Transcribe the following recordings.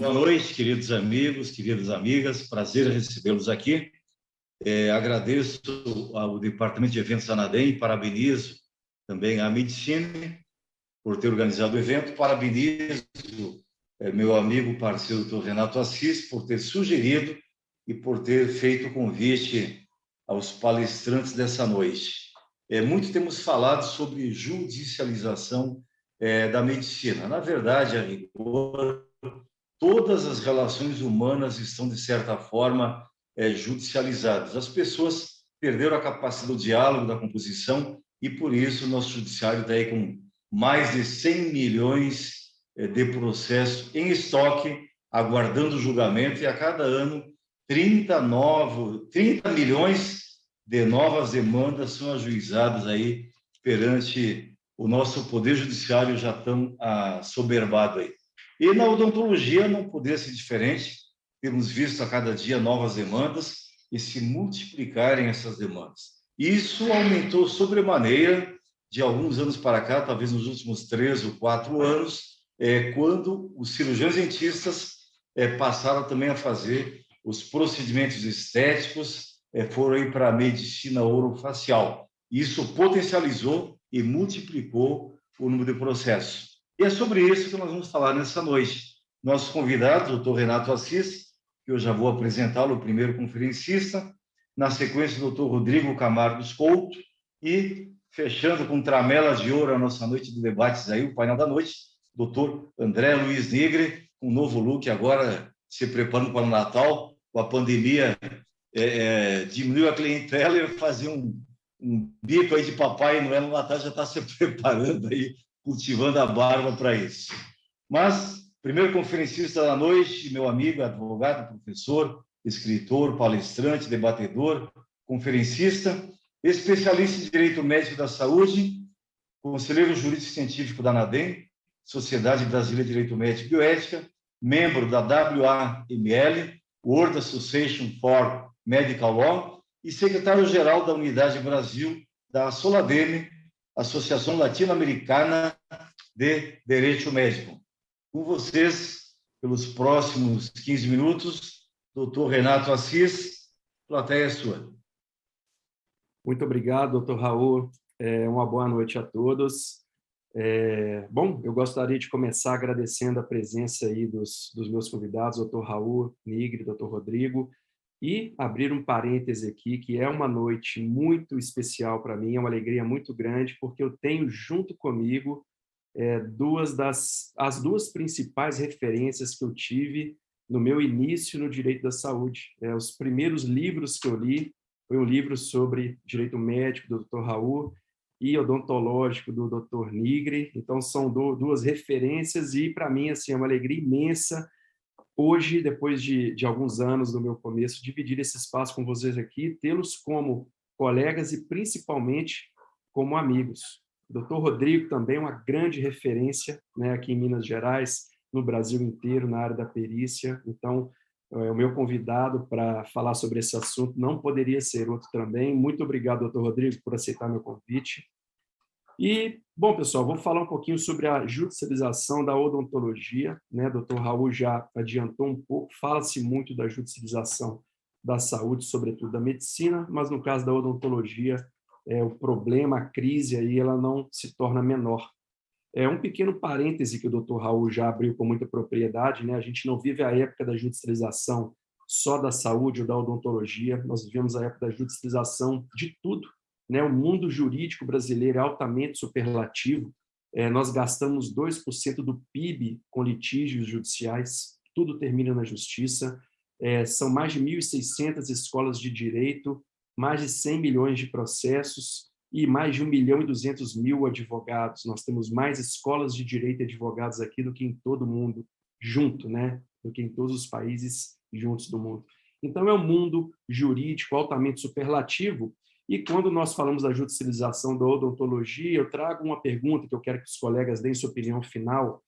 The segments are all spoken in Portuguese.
Boa noite, queridos amigos, queridas amigas. Prazer recebê-los aqui. Agradeço ao Departamento de Eventos da ANADEM e parabenizo também a Medicine por ter organizado o evento. Parabenizo meu amigo, parceiro, doutor Renato Assis, por ter sugerido e por ter feito o convite aos palestrantes dessa noite. Muito temos falado sobre judicialização da medicina. Na verdade, a rigor, todas as relações humanas estão, de certa forma, judicializadas. As pessoas perderam a capacidade do diálogo, da composição, e por isso o nosso judiciário está aí com mais de 100 milhões de processos em estoque, aguardando julgamento, e a cada ano 30 milhões de novas demandas são ajuizadas aí perante o nosso Poder Judiciário, já tão assoberbado aí. E na odontologia não poderia ser diferente. Temos visto a cada dia novas demandas e se multiplicarem essas demandas. Isso aumentou sobremaneira de alguns anos para cá, talvez nos últimos 3 ou 4 anos, quando os cirurgiões dentistas passaram também a fazer os procedimentos estéticos, foram aí para a medicina orofacial. Isso potencializou e multiplicou o número de processos. E é sobre isso que nós vamos falar nessa noite. Nosso convidado, o doutor Renato Assis, que eu já vou apresentá-lo, o primeiro conferencista, na sequência, o doutor Rodrigo Camargo Couto, e fechando com tramela de ouro a nossa noite de debates aí, o painel da noite, doutor André Luiz Nigre, com um novo look agora, se preparando para o Natal, com a pandemia, diminuiu a clientela e fazer um bico aí de Papai Noel no Natal, já está se preparando aí, cultivando a barba para isso. Mas, primeiro conferencista da noite, meu amigo, advogado, professor, escritor, palestrante, debatedor, conferencista, especialista em Direito Médico da Saúde, conselheiro jurídico científico da ANADEM, Sociedade Brasileira de Direito Médico e Bioética, membro da WAML, World Association for Medical Law, e secretário-geral da Unidade Brasil da Soladem, Associação Latino-Americana de Direito Médico. Com vocês, pelos próximos 15 minutos, doutor Renato Assis, plateia sua. Muito obrigado, doutor Raul. Uma boa noite a todos. Bom, eu gostaria de começar agradecendo a presença aí dos meus convidados, doutor Raul Nigre, doutor Rodrigo, e abrir um parêntese aqui, que é uma noite muito especial para mim, é uma alegria muito grande, porque eu tenho junto comigo as duas principais referências que eu tive no meu início no direito da saúde. Os primeiros livros que eu li foi um livro sobre direito médico do Dr. Raul e odontológico do Dr. Nigre. Então, são duas referências e, para mim, assim, é uma alegria imensa hoje, depois de alguns anos do meu começo, dividir esse espaço com vocês aqui, tê-los como colegas e, principalmente, como amigos. O Dr. Rodrigo também é uma grande referência, né, aqui em Minas Gerais, no Brasil inteiro, na área da perícia. Então, o meu convidado para falar sobre esse assunto não poderia ser outro também. Muito obrigado, Dr. Rodrigo, por aceitar meu convite. E, bom, pessoal, vou falar um pouquinho sobre a judicialização da odontologia, né? Dr. Raul já adiantou um pouco, fala-se muito da judicialização da saúde, sobretudo da medicina, mas no caso da odontologia, o problema, a crise aí, ela não se torna menor. Um pequeno parêntese que o Dr. Raul já abriu com muita propriedade, né? A gente não vive a época da judicialização só da saúde ou da odontologia, nós vivemos a época da judicialização de tudo, né? O mundo jurídico brasileiro é altamente superlativo, nós gastamos 2% do PIB com litígios judiciais, tudo termina na justiça, são mais de 1.600 escolas de direito, mais de 100 milhões de processos e mais de 1.200.000 advogados. Nós temos mais escolas de direito e advogados aqui do que em todo o mundo junto, né? Do que em todos os países juntos do mundo. Então, é um mundo jurídico altamente superlativo. E quando nós falamos da judicialização da odontologia, eu trago uma pergunta que eu quero que os colegas deem sua opinião final.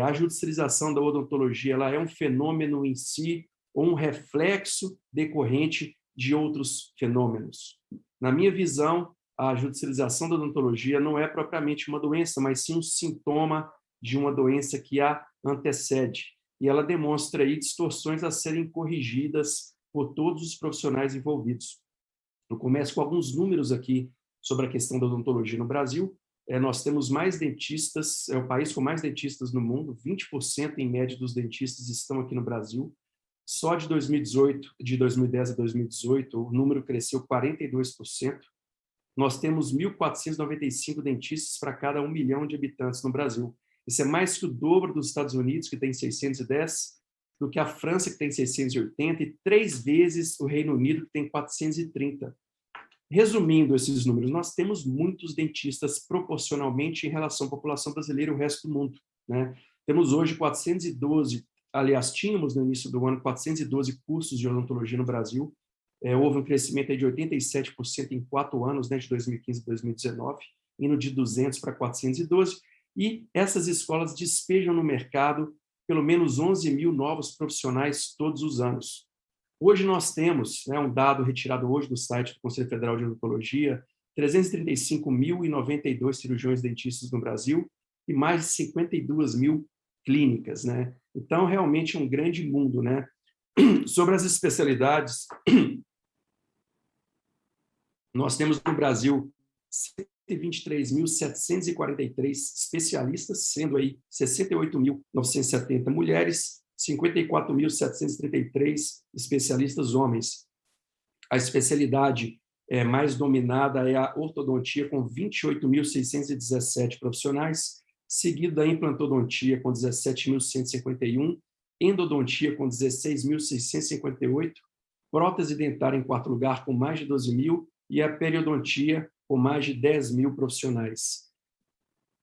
A judicialização da odontologia, ela é um fenômeno em si ou um reflexo decorrente de outros fenômenos? Na minha visão, a judicialização da odontologia não é propriamente uma doença, mas sim um sintoma de uma doença que a antecede. e ela demonstra aí distorções a serem corrigidas por todos os profissionais envolvidos. Eu começo com alguns números aqui sobre a questão da odontologia no Brasil. Nós temos mais dentistas, é o país com mais dentistas no mundo, 20% em média dos dentistas estão aqui no Brasil. Só de 2018, de 2010 a 2018, o número cresceu 42%. Nós temos 1.495 dentistas para cada 1 milhão de habitantes no Brasil. Isso é mais que o dobro dos Estados Unidos, que tem 610, do que a França, que tem 680, e 3 vezes o Reino Unido, que tem 430. Resumindo esses números, nós temos muitos dentistas proporcionalmente em relação à população brasileira e o resto do mundo, né? Temos hoje 412, aliás, tínhamos no início do ano 412 cursos de odontologia no Brasil. Houve um crescimento aí de 87% em 4 anos, né, de 2015 a 2019, indo de 200 para 412, e essas escolas despejam no mercado pelo menos 11 mil novos profissionais todos os anos. Hoje nós temos, né, um dado retirado hoje do site do Conselho Federal de Odontologia, 335.092 cirurgiões dentistas no Brasil e mais de 52 mil clínicas, né? Então, realmente é um grande mundo, né? Sobre as especialidades, nós temos no Brasil 123.743 especialistas, sendo aí 68.970 mulheres, 54.733 especialistas homens. A especialidade mais dominada é a ortodontia, com 28.617 profissionais, seguido da implantodontia, com 17.151, endodontia, com 16.658, prótese dentária em 4º lugar, com mais de 12 mil, e a periodontia, com mais de 10 mil profissionais.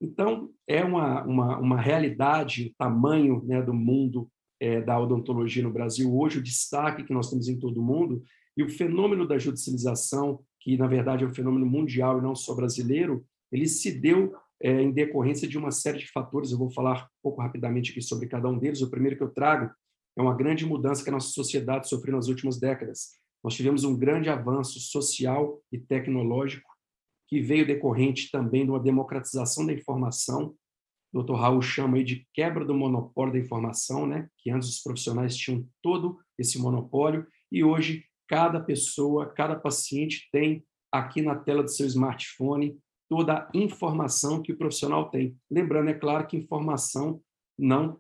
Então, é uma realidade, o tamanho, né, do mundo da odontologia no Brasil hoje, o destaque que nós temos em todo o mundo, e o fenômeno da judicialização, que na verdade é um fenômeno mundial e não só brasileiro, ele se deu em decorrência de uma série de fatores. Eu vou falar um pouco rapidamente aqui sobre cada um deles. O primeiro que eu trago é uma grande mudança que a nossa sociedade sofreu nas últimas décadas. Nós tivemos um grande avanço social e tecnológico, que veio decorrente também de uma democratização da informação. O Dr. Raul chama aí de quebra do monopólio da informação, né? Que antes os profissionais tinham todo esse monopólio, e hoje cada pessoa, cada paciente tem aqui na tela do seu smartphone toda a informação que o profissional tem. Lembrando, é claro, que informação não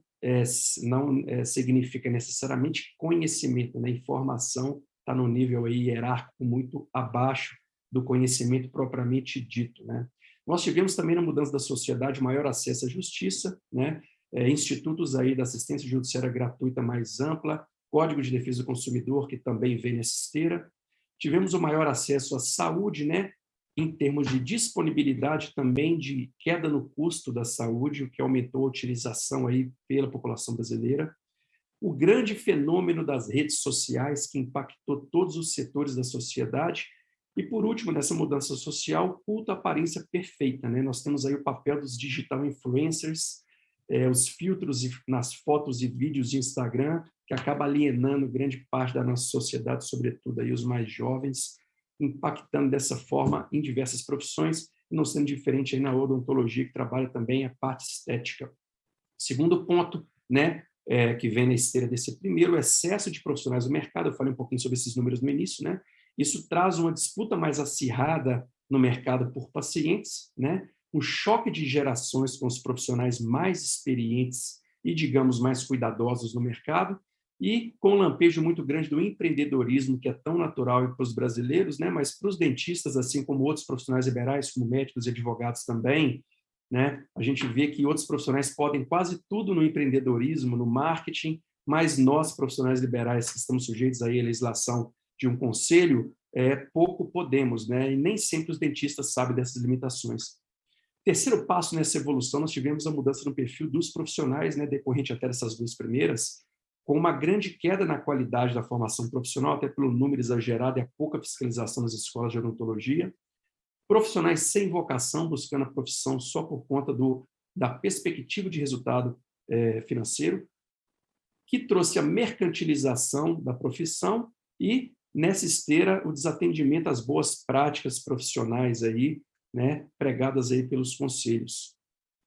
significa necessariamente conhecimento, né? Informação está no nível aí hierárquico muito abaixo do conhecimento propriamente dito, né? Nós tivemos também, na mudança da sociedade, maior acesso à justiça, né? Institutos aí da assistência judiciária gratuita mais ampla, Código de Defesa do Consumidor, que também vem nessa esteira. Tivemos o maior acesso à saúde, né? Em termos de disponibilidade também, de queda no custo da saúde, o que aumentou a utilização aí pela população brasileira. O grande fenômeno das redes sociais, que impactou todos os setores da sociedade. E, por último, nessa mudança social, culto à aparência perfeita, né? Nós temos aí o papel dos digital influencers, os filtros nas fotos e vídeos de Instagram, que acaba alienando grande parte da nossa sociedade, sobretudo aí os mais jovens, impactando dessa forma em diversas profissões, não sendo diferente aí na odontologia, que trabalha também a parte estética. Segundo ponto, né, que vem na esteira desse primeiro, o excesso de profissionais no mercado. Eu falei um pouquinho sobre esses números no início, né? Isso traz uma disputa mais acirrada no mercado por pacientes, né? Um choque de gerações com os profissionais mais experientes e, digamos, mais cuidadosos no mercado, e com um lampejo muito grande do empreendedorismo, que é tão natural para os brasileiros, né? Mas para os dentistas, assim como outros profissionais liberais, como médicos e advogados também, né? A gente vê que outros profissionais podem quase tudo no empreendedorismo, no marketing, mas nós, profissionais liberais, que estamos sujeitos aí à legislação de um conselho, pouco podemos, né? E nem sempre os dentistas sabem dessas limitações. Terceiro passo nessa evolução, nós tivemos a mudança no perfil dos profissionais, né? Decorrente até dessas duas primeiras, com uma grande queda na qualidade da formação profissional, até pelo número exagerado e a pouca fiscalização nas escolas de odontologia. Profissionais sem vocação, buscando a profissão só por conta da perspectiva de resultado financeiro, que trouxe a mercantilização da profissão e, nessa esteira, o desatendimento às boas práticas profissionais aí, né, pregadas aí pelos conselhos.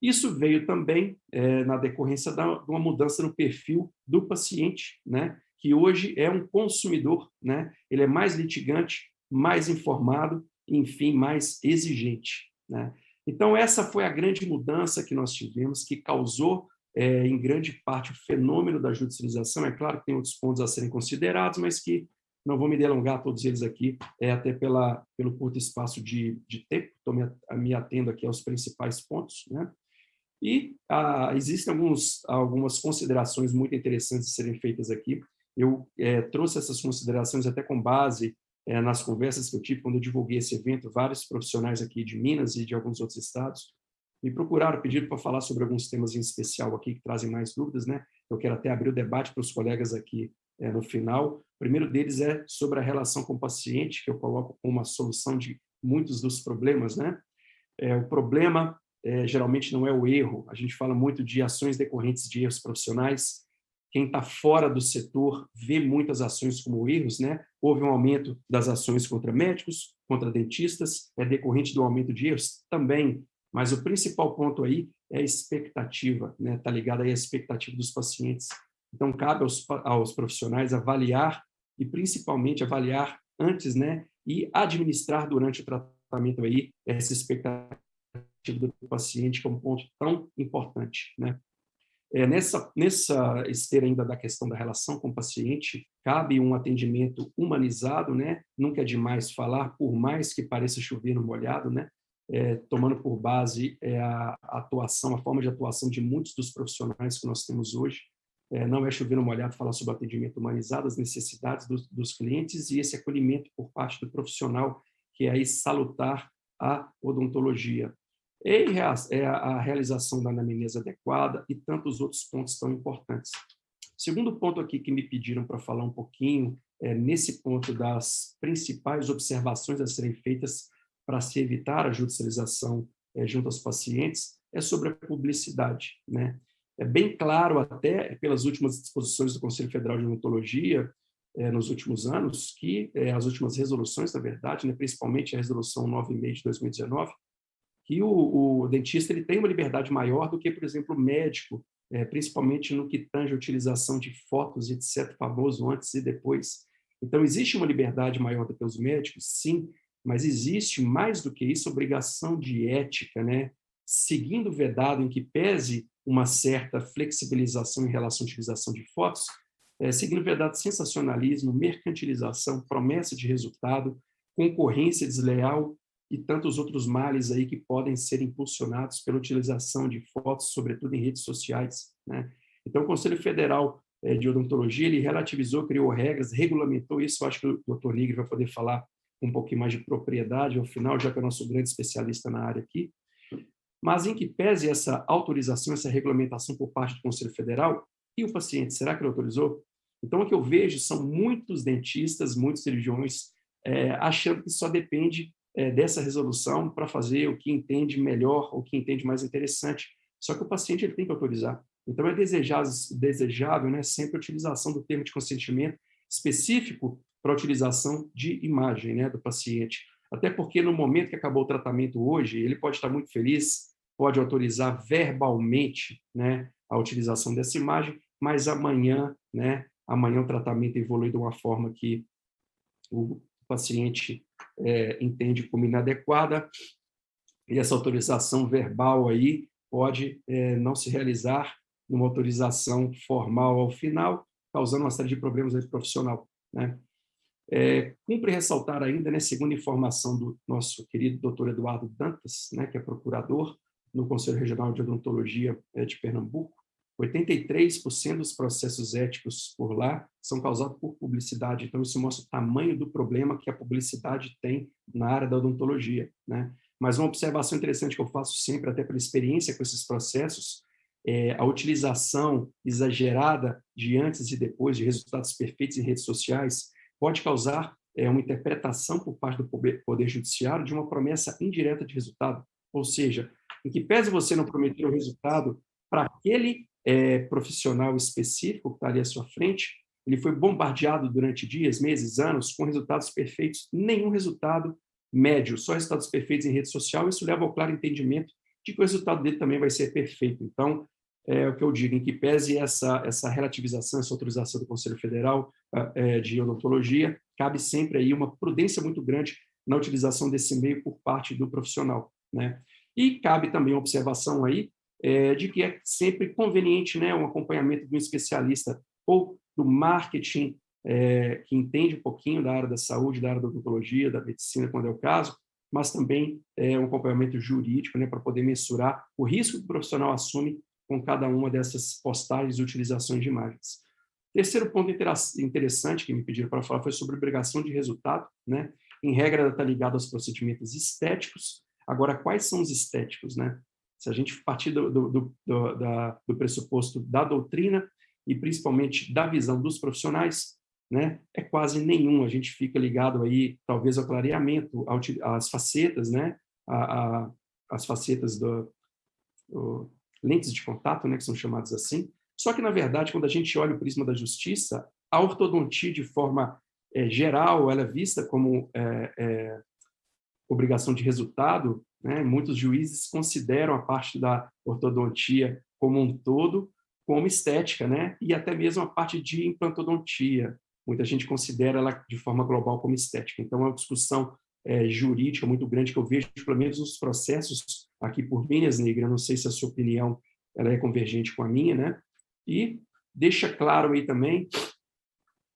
Isso veio também na decorrência de uma mudança no perfil do paciente, né? Que hoje é um consumidor, né? Ele é mais litigante, mais informado, enfim, mais exigente, né? Então, essa foi a grande mudança que nós tivemos, que causou, em grande parte, o fenômeno da judicialização. É claro que tem outros pontos a serem considerados, mas que não vou me delongar a todos eles aqui, até pelo curto espaço de tempo, estou me atendo aqui aos principais pontos, né? E existem algumas considerações muito interessantes de serem feitas aqui. Eu trouxe essas considerações até com base nas conversas que eu tive quando eu divulguei esse evento. Vários profissionais aqui de Minas e de alguns outros estados me procuraram, pediram para falar sobre alguns temas em especial aqui que trazem mais dúvidas, né? Eu quero até abrir o debate para os colegas aqui no final. O primeiro deles é sobre a relação com o paciente, que eu coloco como uma solução de muitos dos problemas, né? O problema geralmente não é o erro. A gente fala muito de ações decorrentes de erros profissionais. Quem está fora do setor vê muitas ações como erros, né? Houve um aumento das ações contra médicos, contra dentistas, decorrente do aumento de erros também. Mas o principal ponto aí é a expectativa, né? Está ligado aí à expectativa dos pacientes. Então, cabe aos profissionais avaliar e, principalmente, avaliar antes, né? E administrar durante o tratamento aí essa expectativa do paciente, que é um ponto tão importante, né? Nessa esteira ainda da questão da relação com o paciente, cabe um atendimento humanizado, né? Nunca é demais falar, por mais que pareça chover no molhado, né? Tomando por base a atuação, a forma de atuação de muitos dos profissionais que nós temos hoje. Não é chover no molhado falar sobre atendimento humanizado, as necessidades dos clientes e esse acolhimento por parte do profissional, que é aí salutar a odontologia. E a realização da anamnese adequada e tantos outros pontos tão importantes. Segundo ponto aqui que me pediram para falar um pouquinho, nesse ponto das principais observações a serem feitas para se evitar a judicialização junto aos pacientes, é sobre a publicidade, né? É bem claro, até pelas últimas disposições do Conselho Federal de Odontologia, nos últimos anos, que as últimas resoluções, na verdade, né, principalmente a Resolução 96 de 2019, que o dentista ele tem uma liberdade maior do que, por exemplo, o médico, principalmente no que tange a utilização de fotos, etc., famoso antes e depois. Então, existe uma liberdade maior do que os médicos, sim, mas existe, mais do que isso, obrigação de ética, né? Seguindo o vedado em que pese uma certa flexibilização em relação à utilização de fotos, seguindo o vedado de sensacionalismo, mercantilização, promessa de resultado, concorrência desleal, e tantos outros males aí que podem ser impulsionados pela utilização de fotos, sobretudo em redes sociais, né? Então, o Conselho Federal de Odontologia, ele relativizou, criou regras, regulamentou isso. Eu acho que o Dr. Nigri vai poder falar um pouquinho mais de propriedade ao final, já que é o nosso grande especialista na área aqui. Mas em que pese essa autorização, essa regulamentação por parte do Conselho Federal, e o paciente, será que ele autorizou? Então, o que eu vejo são muitos dentistas, muitos cirurgiões, achando que só depende dessa resolução para fazer o que entende melhor, o que entende mais interessante. Só que o paciente ele tem que autorizar. Então, é desejável, né, sempre a utilização do termo de consentimento específico para a utilização de imagem, né, do paciente. Até porque, no momento que acabou o tratamento hoje, ele pode estar muito feliz, pode autorizar verbalmente, né, a utilização dessa imagem, mas amanhã, né, o tratamento evolui de uma forma que o paciente entende como inadequada, e essa autorização verbal aí pode não se realizar numa autorização formal ao final, causando uma série de problemas aí profissional, né? Cumpre ressaltar ainda, né, segundo informação do nosso querido doutor Eduardo Dantas, né, que é procurador no Conselho Regional de Odontologia de Pernambuco, 83% dos processos éticos por lá são causados por publicidade. Então, isso mostra o tamanho do problema que a publicidade tem na área da odontologia, né? Mas uma observação interessante que eu faço sempre, até pela experiência com esses processos, a utilização exagerada de antes e depois, de resultados perfeitos em redes sociais, pode causar uma interpretação por parte do Poder Judiciário de uma promessa indireta de resultado. Ou seja, em que pese você não prometer o resultado para aquele profissional específico que está ali à sua frente, ele foi bombardeado durante dias, meses, anos, com resultados perfeitos, nenhum resultado médio, só resultados perfeitos em rede social. Isso leva ao claro entendimento de que o resultado dele também vai ser perfeito. Então, é o que eu digo, em que pese essa relativização, essa autorização do Conselho Federal de Odontologia, cabe sempre aí uma prudência muito grande na utilização desse meio por parte do profissional, né? E cabe também a observação aí de que é sempre conveniente, né, um acompanhamento de um especialista ou do marketing, que entende um pouquinho da área da saúde, da área da odontologia, da medicina, quando é o caso, mas também um acompanhamento jurídico, né, para poder mensurar o risco que o profissional assume com cada uma dessas postagens e utilizações de imagens. Terceiro ponto interessante que me pediram para falar foi sobre obrigação de resultado, né? Em regra, está ligado aos procedimentos estéticos. Agora, quais são os estéticos, né? Se a gente partir do pressuposto da doutrina e principalmente da visão dos profissionais, né, é quase nenhum. A gente fica ligado aí, talvez, ao clareamento, às facetas, né, as facetas lentes de contato, né, que são chamadas assim. Só que, na verdade, quando a gente olha o prisma da justiça, a ortodontia, de forma geral, ela é vista como obrigação de resultado, né? Muitos juízes consideram a parte da ortodontia como um todo como estética, né? E até mesmo a parte de implantodontia. Muita gente considera ela de forma global como estética. Então, é uma discussão jurídica muito grande que eu vejo, pelo menos nos processos aqui por Minas Negras. Não sei se a sua opinião ela é convergente com a minha, né? E deixa claro aí também,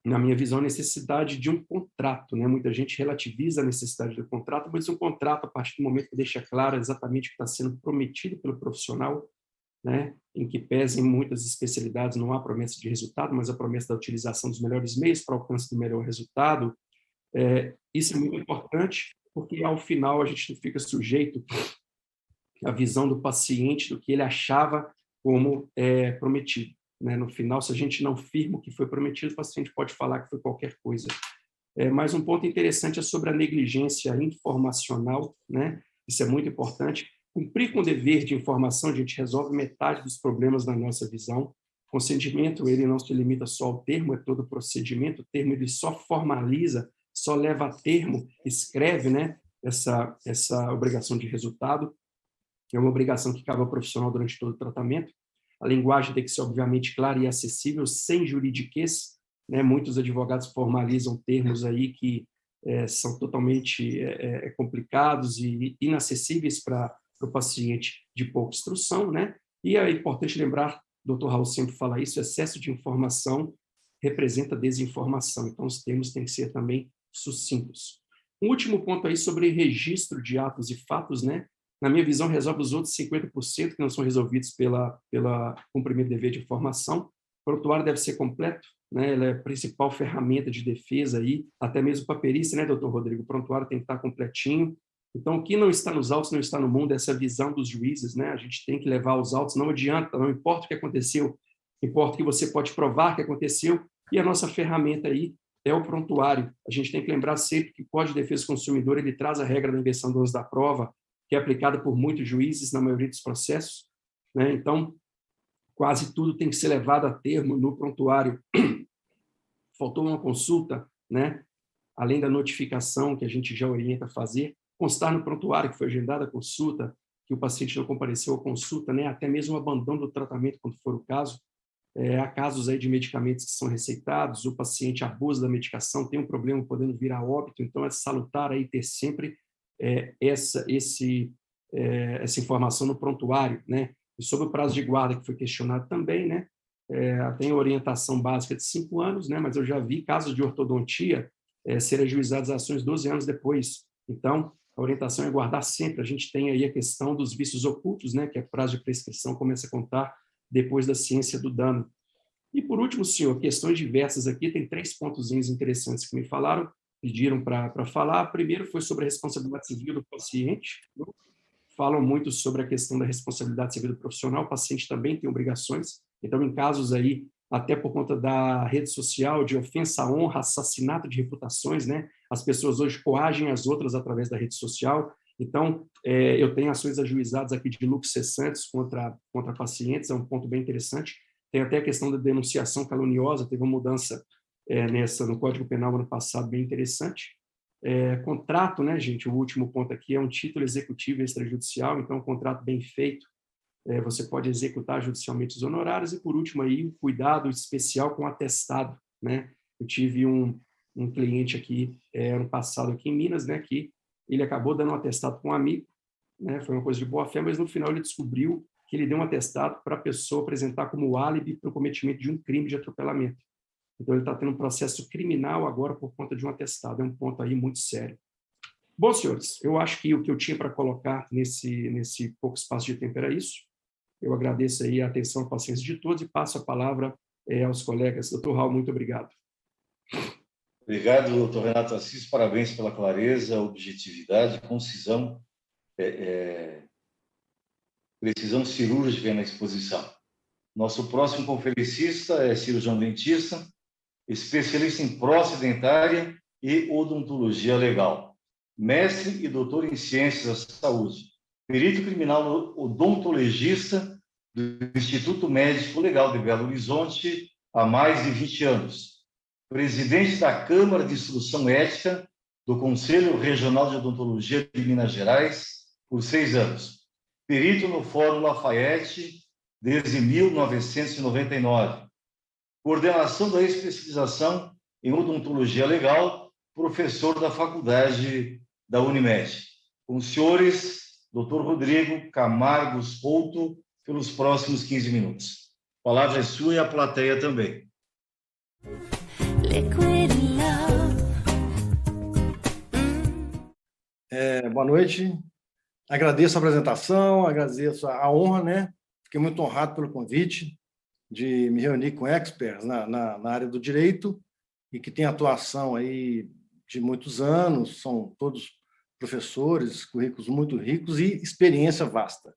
na minha visão, a necessidade de um contrato, né? Muita gente relativiza a necessidade do contrato, mas um contrato, a partir do momento que deixa claro exatamente o que está sendo prometido pelo profissional, né? Em que pese em muitas especialidades não há promessa de resultado, mas a promessa da utilização dos melhores meios para o alcance do melhor resultado. Isso é muito importante, porque ao final a gente não fica sujeito à visão do paciente do que ele achava como prometido, né? No final, se a gente não firma o que foi prometido, o paciente pode falar que foi qualquer coisa. Mas um ponto interessante é sobre a negligência informacional, né? Isso é muito importante. Cumprir com o dever de informação, a gente resolve metade dos problemas na nossa visão. O consentimento, ele não se limita só ao termo, é todo o procedimento. O termo, ele só formaliza, só leva a termo, escreve, né, essa obrigação de resultado. É uma obrigação que cabe ao profissional durante todo o tratamento. A linguagem tem que ser, obviamente, clara e acessível, sem juridiquês, né? Muitos advogados formalizam termos aí que são totalmente complicados e inacessíveis para o paciente de pouca instrução, né? E é importante lembrar, o Dr. Raul sempre fala isso, excesso de informação representa desinformação, então os termos têm que ser também sucintos. Um último ponto aí sobre registro de atos e fatos, né? Na minha visão, resolve os outros 50% que não são resolvidos pela cumprimento do dever de informação. O prontuário deve ser completo, né? Ele é a principal ferramenta de defesa aí, até mesmo para a perícia, né, doutor Rodrigo? O prontuário tem que estar completinho. Então, o que não está nos autos não está no mundo, essa visão dos juízes, né? A gente tem que levar os autos, não adianta, não importa o que aconteceu, importa que você pode provar que aconteceu, e a nossa ferramenta aí é o prontuário. A gente tem que lembrar sempre que o Código de Defesa do Consumidor, ele traz a regra da inversão do ônus da prova, que é aplicada por muitos juízes na maioria dos processos, né? Então, quase tudo tem que ser levado a termo no prontuário. Faltou uma consulta, né? Além da notificação que a gente já orienta a fazer, constar no prontuário que foi agendada a consulta, que o paciente não compareceu à consulta, né? Até mesmo o abandono do tratamento, quando for o caso. Há casos aí de medicamentos que são receitados, o paciente abusa da medicação, tem um problema podendo vir a óbito, então é salutar aí ter sempre essa informação no prontuário, né? E sobre o prazo de guarda, que foi questionado também, né? Tem orientação básica de 5 anos, né? Mas eu já vi casos de ortodontia serem ajuizadas ações 12 anos depois. Então, a orientação é guardar sempre. A gente tem aí a questão dos vícios ocultos, né? Que é prazo de prescrição, começa a contar depois da ciência do dano. E, por último, senhor, questões diversas aqui, tem 3 pontos interessantes que me falaram, pediram para falar. Primeiro foi sobre a responsabilidade civil do paciente. Falam muito sobre a questão da responsabilidade civil do profissional. O paciente também tem obrigações. Então, em casos aí, até por conta da rede social, de ofensa à honra, assassinato de reputações, né? As pessoas hoje coagem as outras através da rede social. Então, eu tenho ações ajuizadas aqui de lucros cessantes contra pacientes, é um ponto bem interessante. Tem até a questão da denunciação caluniosa, teve uma mudança no Código Penal ano passado bem interessante. Contrato, né, gente? O último ponto aqui é um título executivo extrajudicial, então, um contrato bem feito, você pode executar judicialmente os honorários. E, por último, aí, o cuidado especial com o atestado, né? Eu tive um cliente aqui, ano passado, aqui em Minas, né, que ele acabou dando um atestado para um amigo, né? Foi uma coisa de boa fé, mas no final ele descobriu que ele deu um atestado para a pessoa apresentar como álibi para o cometimento de um crime de atropelamento. Então, ele está tendo um processo criminal agora por conta de um atestado. É um ponto aí muito sério. Bom, senhores, eu acho que o que eu tinha para colocar nesse pouco espaço de tempo era isso. Eu agradeço aí a atenção e a paciência de todos e passo a palavra aos colegas. Doutor Raul, muito obrigado. Obrigado, doutor Renato Assis. Parabéns pela clareza, objetividade, concisão, precisão cirúrgica na exposição. Nosso próximo conferencista é cirurgião dentista, especialista em próstata dentária e odontologia legal, mestre e doutor em ciências da saúde, perito criminal odontologista do Instituto Médico Legal de Belo Horizonte há mais de 20 anos, presidente da Câmara de Instrução Ética do Conselho Regional de Odontologia de Minas Gerais por 6 anos, perito no Fórum Lafayette desde 1999, coordenação da especialização em odontologia legal, professor da faculdade da Unimed. Com os senhores, Dr. Rodrigo Camargo Couto, pelos próximos 15 minutos. A palavra é sua e a plateia também. Boa noite. Agradeço a apresentação, agradeço a honra, né? Fiquei muito honrado pelo convite de me reunir com experts na área do direito e que tem atuação aí de muitos anos, são todos professores, currículos muito ricos e experiência vasta.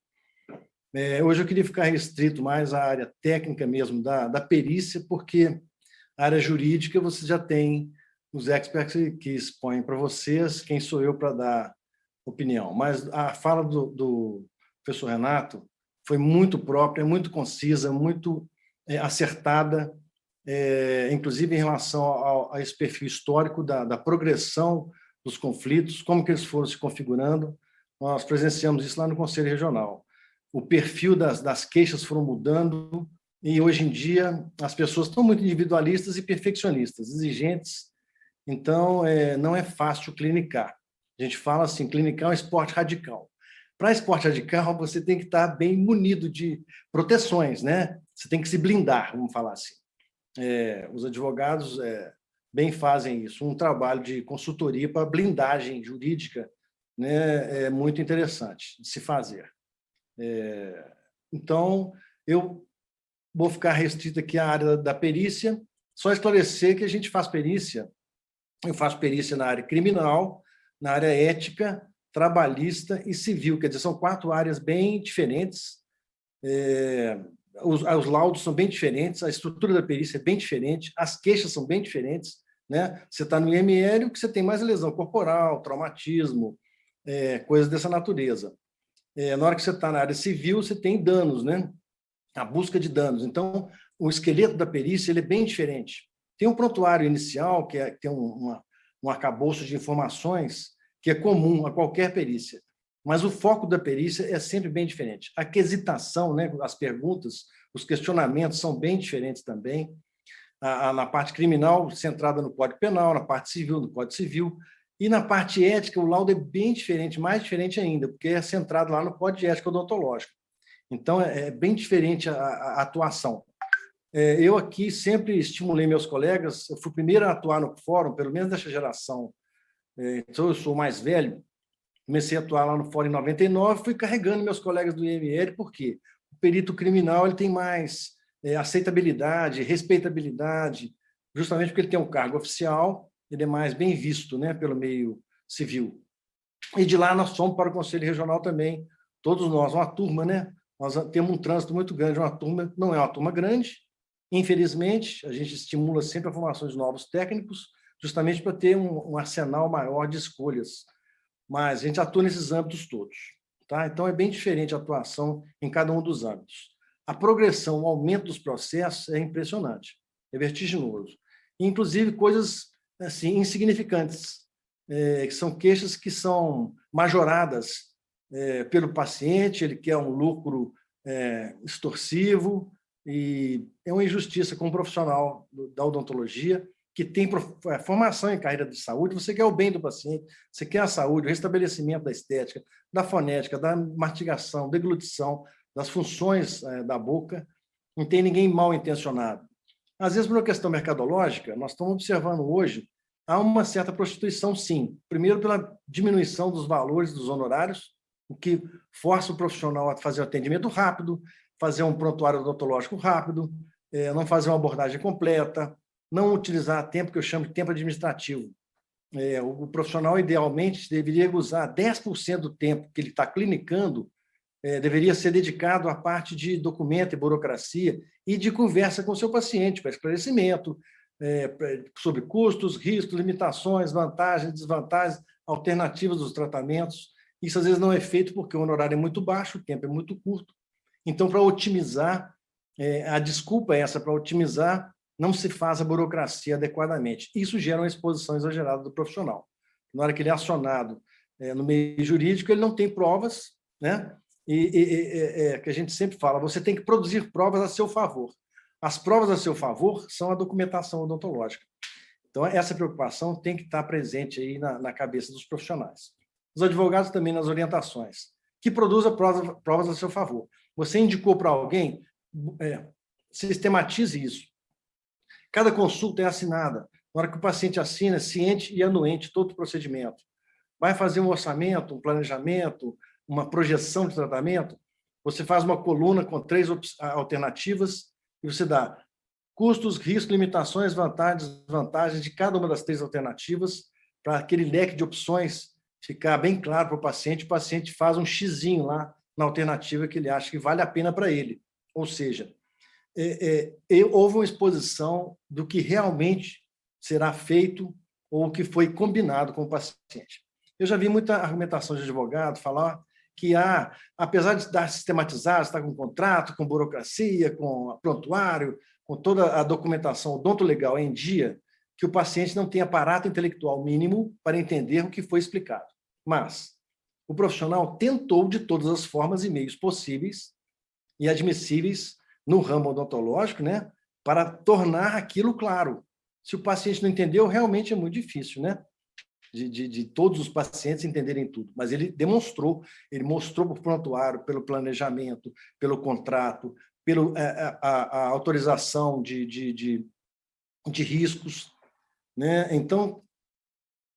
Hoje eu queria ficar restrito mais à área técnica mesmo da perícia, porque a área jurídica você já tem os experts que expõem para vocês, quem sou eu para dar opinião. Mas a fala do professor Renato foi muito própria, muito concisa, muito acertada, inclusive em relação a esse perfil histórico da progressão dos conflitos, como que eles foram se configurando. Nós presenciamos isso lá no Conselho Regional. O perfil das queixas foram mudando e, hoje em dia, as pessoas estão muito individualistas e perfeccionistas, exigentes. Então, não é fácil clinicar. A gente fala assim, clinicar é um esporte radical. Para esporte radical, você tem que estar bem munido de proteções, né? Você tem que se blindar, vamos falar assim. Os advogados bem fazem isso, um trabalho de consultoria para blindagem jurídica, né? É muito interessante de se fazer. Então, eu vou ficar restrito aqui à área da perícia, só esclarecer que a gente faz perícia, eu faço perícia na área criminal, na área ética, trabalhista e civil, quer dizer, são 4 áreas bem diferentes, os laudos são bem diferentes, a estrutura da perícia é bem diferente, as queixas são bem diferentes, né? Você está no IML, o que você tem mais é lesão corporal, traumatismo, coisas dessa natureza. Na hora que você está na área civil, você tem danos, né? A busca de danos. Então, o esqueleto da perícia ele é bem diferente. Tem um prontuário inicial, que tem um arcabouço de informações, que é comum a qualquer perícia. Mas o foco da perícia é sempre bem diferente. A quesitação, né, as perguntas, os questionamentos são bem diferentes também. Na parte criminal, centrada no Código Penal, na parte civil, no Código Civil. E na parte ética, o laudo é bem diferente, mais diferente ainda, porque é centrado lá no Código de Ética Odontológica. Então, é bem diferente a atuação. Eu aqui sempre estimulei meus colegas, eu fui o primeiro a atuar no fórum, pelo menos dessa geração, então eu sou mais velho, comecei a atuar lá no fórum em 99, fui carregando meus colegas do IML, porque o perito criminal ele tem mais aceitabilidade, respeitabilidade, justamente porque ele tem um cargo oficial, ele é mais bem visto, né, pelo meio civil. E de lá nós fomos para o Conselho Regional também, todos nós, uma turma, né? Nós temos um trânsito muito grande, uma turma, não é uma turma grande, infelizmente, a gente estimula sempre a formação de novos técnicos, justamente para ter um arsenal maior de escolhas, mas a gente atua nesses âmbitos todos. Tá? Então, é bem diferente a atuação em cada um dos âmbitos. A progressão, o aumento dos processos é impressionante, é vertiginoso. Inclusive, coisas assim, insignificantes. que são queixas que são majoradas pelo paciente, ele quer um lucro extorsivo, e é uma injustiça com um profissional da odontologia que tem formação em carreira de saúde. Você quer o bem do paciente, você quer a saúde, o restabelecimento da estética, da fonética, da mastigação, da deglutição, das funções da boca. Não tem ninguém mal intencionado. Às vezes, por uma questão mercadológica, nós estamos observando hoje, há uma certa prostituição, sim. Primeiro, pela diminuição dos valores dos honorários, o que força o profissional a fazer um atendimento rápido, fazer um prontuário odontológico rápido, não fazer uma abordagem completa, não utilizar tempo que eu chamo de tempo administrativo. O profissional, idealmente, deveria usar 10% do tempo que ele está clinicando, deveria ser dedicado à parte de documento e burocracia e de conversa com o seu paciente, para esclarecimento sobre custos, riscos, limitações, vantagens, desvantagens, alternativas dos tratamentos. Isso, às vezes, não é feito porque o honorário é muito baixo, o tempo é muito curto. Então, para otimizar, a desculpa é essa, para otimizar, não se faz a burocracia adequadamente. Isso gera uma exposição exagerada do profissional. Na hora que ele é acionado no meio jurídico, ele não tem provas, né? Que a gente sempre fala, você tem que produzir provas a seu favor. As provas a seu favor são a documentação odontológica. Então, essa preocupação tem que estar presente aí na cabeça dos profissionais. Os advogados também nas orientações, que produza provas a seu favor. Você indicou para alguém, sistematize isso. Cada consulta é assinada. Na hora que o paciente assina, é ciente e anuente todo o procedimento. Vai fazer um orçamento, um planejamento, uma projeção de tratamento, você faz uma coluna com 3 alternativas e você dá custos, riscos, limitações, vantagens, desvantagens de cada uma das 3 alternativas, para aquele leque de opções ficar bem claro para o paciente faz um xizinho lá na alternativa que ele acha que vale a pena para ele. Ou seja, houve uma exposição do que realmente será feito ou o que foi combinado com o paciente. Eu já vi muita argumentação de advogado falar que, apesar de estar sistematizado, estar com contrato, com burocracia, com prontuário, com toda a documentação odontolegal em dia, que o paciente não tem aparato intelectual mínimo para entender o que foi explicado. Mas o profissional tentou, de todas as formas e meios possíveis e admissíveis no ramo odontológico, né, para tornar aquilo claro. Se o paciente não entendeu, realmente é muito difícil, né? De todos os pacientes entenderem tudo, mas ele mostrou por prontuário, pelo planejamento, pelo contrato, pela autorização de riscos, né? Então,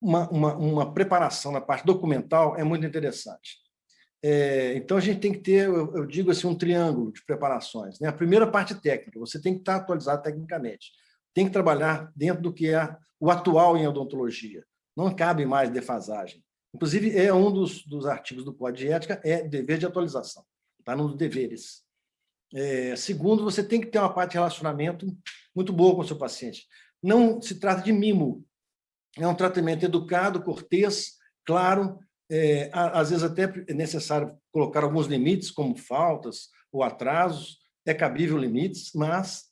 uma preparação na parte documental é muito interessante. Então, a gente tem que ter, eu digo assim, um triângulo de preparações, né? A primeira parte técnica, você tem que estar atualizado tecnicamente, tem que trabalhar dentro do que é o atual em odontologia. Não cabe mais defasagem. Inclusive, é um dos artigos do Código de Ética, dever de atualização, está nos deveres. Segundo, você tem que ter uma parte de relacionamento muito boa com o seu paciente. Não se trata de mimo, é um tratamento educado, cortês, claro, às vezes até é necessário colocar alguns limites, como faltas ou atrasos, é cabível limites, mas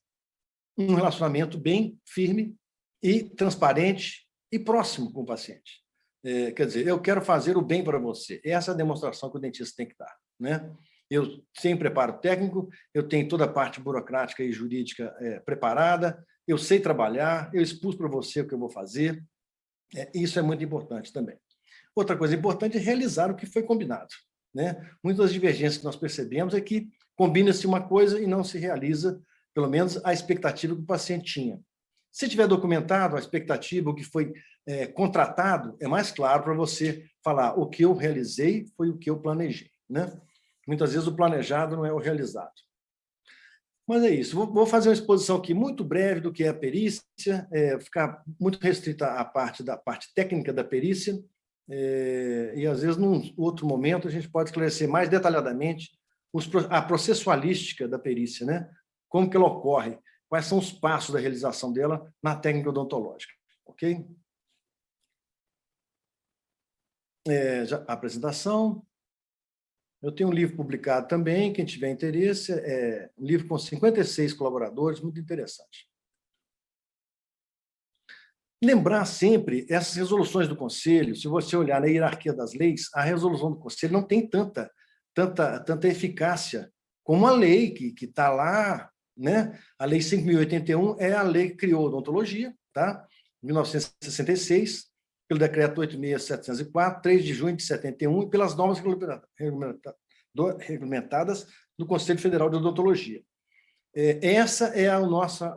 um relacionamento bem firme e transparente e próximo com o paciente. Quer dizer, eu quero fazer o bem para você. Essa é a demonstração que o dentista tem que dar, né? Eu tenho preparo técnico, eu tenho toda a parte burocrática e jurídica preparada, eu sei trabalhar, eu expus para você o que eu vou fazer. Isso é muito importante também. Outra coisa importante é realizar o que foi combinado, né? Muitas das divergências que nós percebemos é que combina-se uma coisa e não se realiza, pelo menos, a expectativa que o paciente tinha. Se tiver documentado a expectativa, o que foi contratado, é mais claro para você falar o que eu realizei foi o que eu planejei, né? Muitas vezes o planejado não é o realizado. Mas é isso. Vou fazer uma exposição aqui muito breve do que é a perícia, ficar muito restrita à parte técnica da perícia, e às vezes, num outro momento, a gente pode esclarecer mais detalhadamente a processualística da perícia, né? Como que ela ocorre, quais são os passos da realização dela na técnica odontológica, ok? A apresentação. Eu tenho um livro publicado também, quem tiver interesse, um livro com 56 colaboradores, muito interessante. Lembrar sempre essas resoluções do Conselho, se você olhar na hierarquia das leis, a resolução do Conselho não tem tanta eficácia como a lei que está lá, né? A Lei 5.081 é a lei que criou a odontologia, tá? 1966, pelo Decreto 8.704, 3 de junho de 71, e pelas normas regulamentadas no Conselho Federal de Odontologia. Essa é a nossa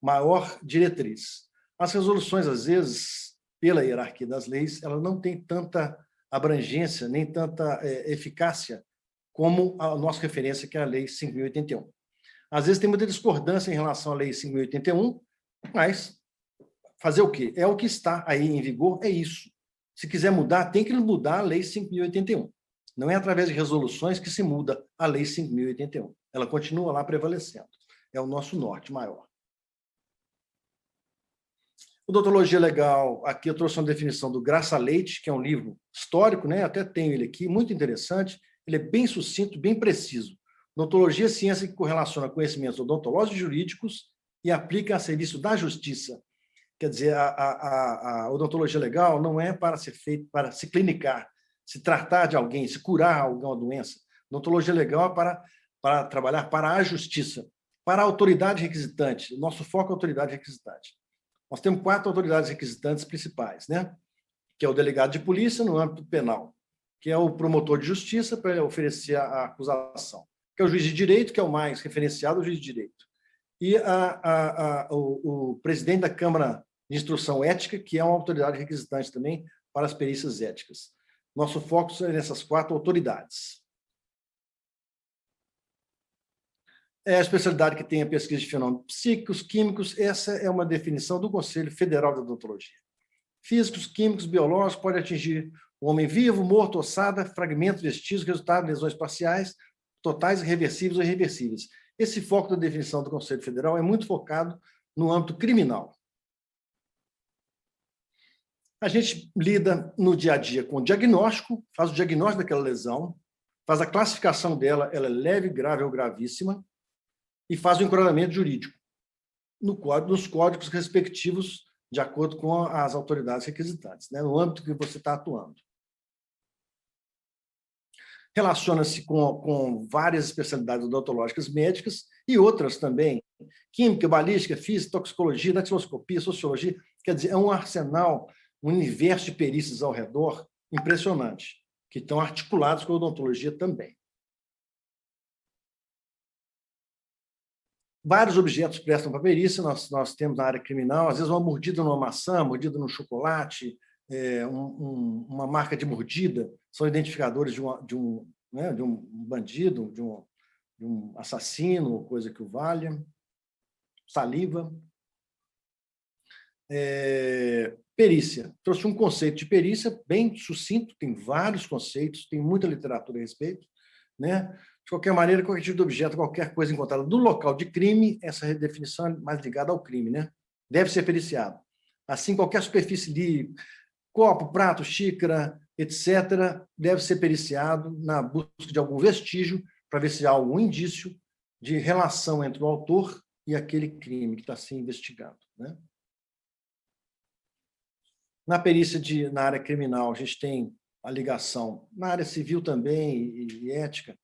maior diretriz. As resoluções, às vezes, pela hierarquia das leis, elas não têm tanta abrangência, nem tanta eficácia como a nossa referência, que é a Lei 5.081. Às vezes tem muita discordância em relação à Lei 5.081, mas fazer o quê? É o que está aí em vigor, é isso. Se quiser mudar, tem que mudar a Lei 5.081. Não é através de resoluções que se muda a Lei 5.081. Ela continua lá prevalecendo. É o nosso norte maior. Odontologia Legal, aqui eu trouxe uma definição do Graça Leite, que é um livro histórico, né? Até tenho ele aqui, muito interessante. Ele é bem sucinto, bem preciso. Odontologia é ciência que correlaciona conhecimentos odontológicos e jurídicos e aplica a serviço da justiça. Quer dizer, a odontologia legal não é para ser feita, para se clinicar, se tratar de alguém, se curar alguma doença. Odontologia legal é para trabalhar para a justiça, para a autoridade requisitante. Nosso foco é a autoridade requisitante. Nós temos 4 autoridades requisitantes principais, né? Que é o delegado de polícia no âmbito penal, que é o promotor de justiça para oferecer a acusação, que é o juiz de direito, que é o mais referenciado, o juiz de direito, e o presidente da Câmara de Instrução Ética, que é uma autoridade requisitante também para as perícias éticas. Nosso foco é nessas 4 autoridades. É a especialidade que tem a pesquisa de fenômenos psíquicos, químicos. Essa é uma definição do Conselho Federal de Odontologia. Físicos, químicos, biológicos, pode atingir o homem vivo, morto, ossada, fragmentos, vestígios, resultado de lesões parciais, totais, reversíveis ou irreversíveis. Esse foco da definição do Conselho Federal é muito focado no âmbito criminal. A gente lida no dia a dia com o diagnóstico, faz o diagnóstico daquela lesão, faz a classificação dela, ela é leve, grave ou gravíssima, e faz o enquadramento jurídico nos códigos respectivos, de acordo com as autoridades requisitantes, né, no âmbito que você está atuando. Relaciona-se com várias especialidades odontológicas médicas e outras também, química, balística, física, toxicologia, datiloscopia, sociologia, quer dizer, é um arsenal, um universo de perícias ao redor impressionante, que estão articulados com a odontologia também. Vários objetos prestam para perícia, nós temos na área criminal, às vezes uma mordida numa maçã, mordida no chocolate, uma marca de mordida, são identificadores de um bandido, de um assassino, coisa que o valha. Saliva. Perícia. Trouxe um conceito de perícia bem sucinto, tem vários conceitos, tem muita literatura a respeito, né? De qualquer maneira, qualquer tipo de objeto, qualquer coisa encontrada no local de crime, essa definição é mais ligada ao crime, né? Deve ser periciado. Assim, qualquer superfície livre, copo, prato, xícara, etc., deve ser periciado na busca de algum vestígio para ver se há algum indício de relação entre o autor e aquele crime que está sendo investigado, né? Na perícia na área criminal, a gente tem a ligação, na área civil também e ética,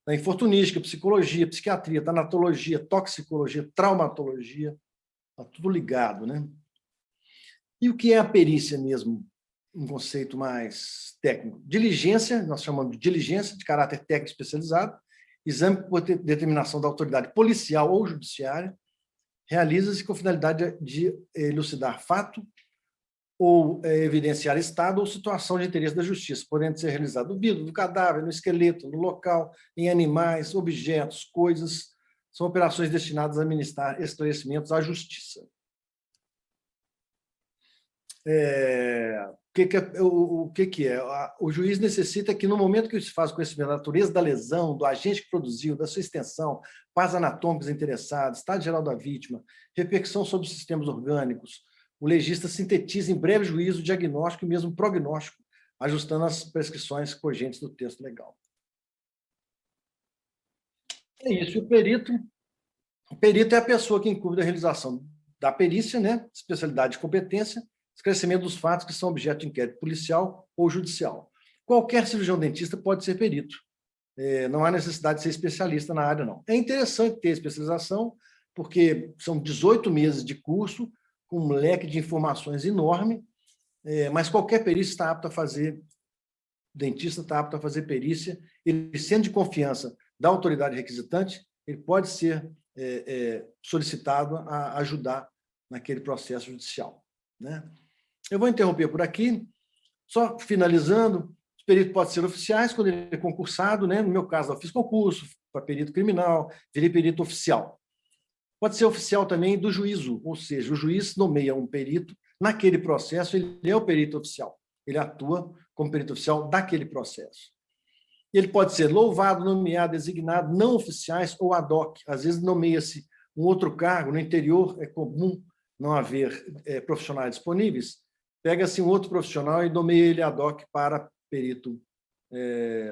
na infortunística, psicologia, psiquiatria, tanatologia, toxicologia, traumatologia, está tudo ligado, né? E o que é a perícia mesmo? Um conceito mais técnico. Diligência, nós chamamos de diligência, de caráter técnico especializado, exame por determinação da autoridade policial ou judiciária, realiza-se com finalidade de elucidar fato ou evidenciar estado ou situação de interesse da justiça, podendo ser realizado no vidro, no cadáver, no esqueleto, no local, em animais, objetos, coisas. São operações destinadas a administrar esclarecimentos à justiça. O que é? O juiz necessita que, no momento que se faz conhecimento da natureza da lesão, do agente que produziu, da sua extensão, partes anatômicas interessadas, estado geral da vítima, repercussão sobre os sistemas orgânicos, o legista sintetiza em breve juízo o diagnóstico e mesmo prognóstico, ajustando as prescrições cogentes do texto legal. É isso. O perito é a pessoa que incumbe da realização da perícia, né? Especialidade de competência, esclarecimento dos fatos que são objeto de inquérito policial ou judicial. Qualquer cirurgião dentista pode ser perito. Não há necessidade de ser especialista na área, não. É interessante ter especialização, porque são 18 meses de curso, com um leque de informações enorme, mas qualquer perícia está apto a fazer, dentista está apto a fazer perícia, ele sendo de confiança da autoridade requisitante, ele pode ser solicitado a ajudar naquele processo judicial, né? Eu vou interromper por aqui, só finalizando. Os peritos podem ser oficiais quando ele é concursado, né? No meu caso, eu fiz concurso para perito criminal, virei perito oficial. Pode ser oficial também do juízo, ou seja, o juiz nomeia um perito naquele processo, ele é o perito oficial, ele atua como perito oficial daquele processo. Ele pode ser louvado, nomeado, designado, não oficiais ou ad hoc. Às vezes nomeia-se um outro cargo, no interior é comum não haver profissionais disponíveis, pega-se um outro profissional e nomeia ele ad hoc para perito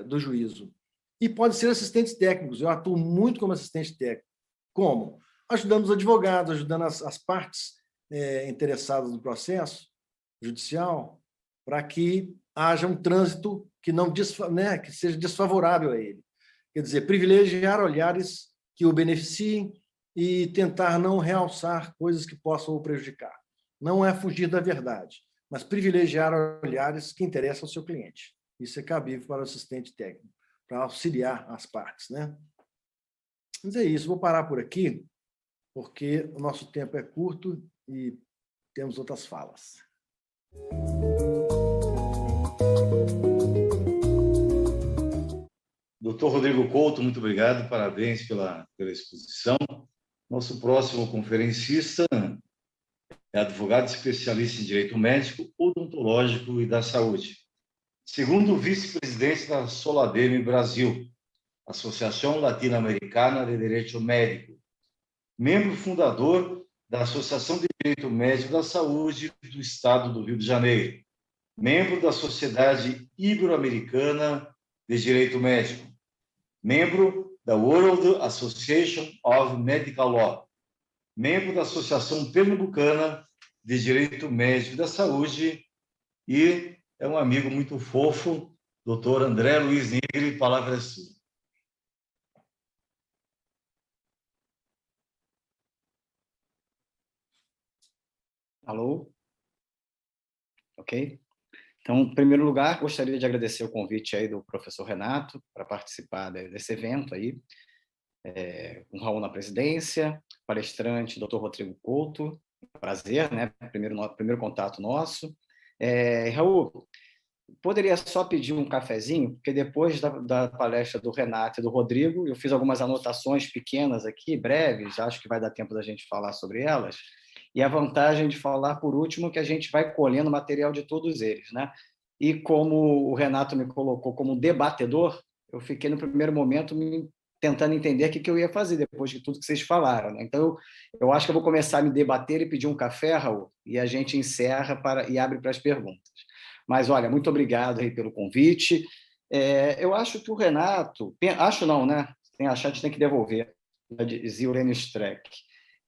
do juízo. E pode ser assistentes técnicos, eu atuo muito como assistente técnico. Como? Ajudando os advogados, ajudando as partes interessadas no processo judicial, para que haja um trânsito que não que seja desfavorável a ele. Quer dizer, privilegiar olhares que o beneficiem e tentar não realçar coisas que possam o prejudicar. Não é fugir da verdade, mas privilegiar olhares que interessam ao seu cliente. Isso é cabível para o assistente técnico, para auxiliar as partes, né? Mas é isso, vou parar por aqui, porque o nosso tempo é curto e temos outras falas. Doutor Rodrigo Couto, muito obrigado, parabéns pela exposição. Nosso próximo conferencista é advogado especialista em direito médico, odontológico e da saúde. Segundo vice-presidente da Soladem Brasil, Associação Latino-Americana de Direito Médico, membro fundador da Associação de Direito Médico da Saúde do Estado do Rio de Janeiro, membro da Sociedade Ibero-Americana de Direito Médico, membro da World Association of Medical Law, membro da Associação Pernambucana de Direito Médico da Saúde e é um amigo muito fofo, doutor André Luiz Nigri, palavra é sua. Alô? Ok? Então, em primeiro lugar, gostaria de agradecer o convite aí do professor Renato para participar desse evento aí, com Raul na presidência, palestrante, Dr. Rodrigo Couto, prazer, né? Primeiro contato nosso. Raul, poderia só pedir um cafezinho, porque depois da palestra do Renato e do Rodrigo, eu fiz algumas anotações pequenas aqui, breves, acho que vai dar tempo da gente falar sobre elas, e a vantagem de falar por último é que a gente vai colhendo material de todos eles, né? E como o Renato me colocou como debatedor, eu fiquei no primeiro momento tentando entender o que eu ia fazer depois de tudo que vocês falaram, né? Então, eu acho que eu vou começar a me debater e pedir um café, Raul, e a gente encerra e abre para as perguntas. Mas, olha, muito obrigado aí pelo convite. Eu acho que o Renato... Acho não, né? Tem achar, a gente tem que devolver, dizia o Lênin Streck.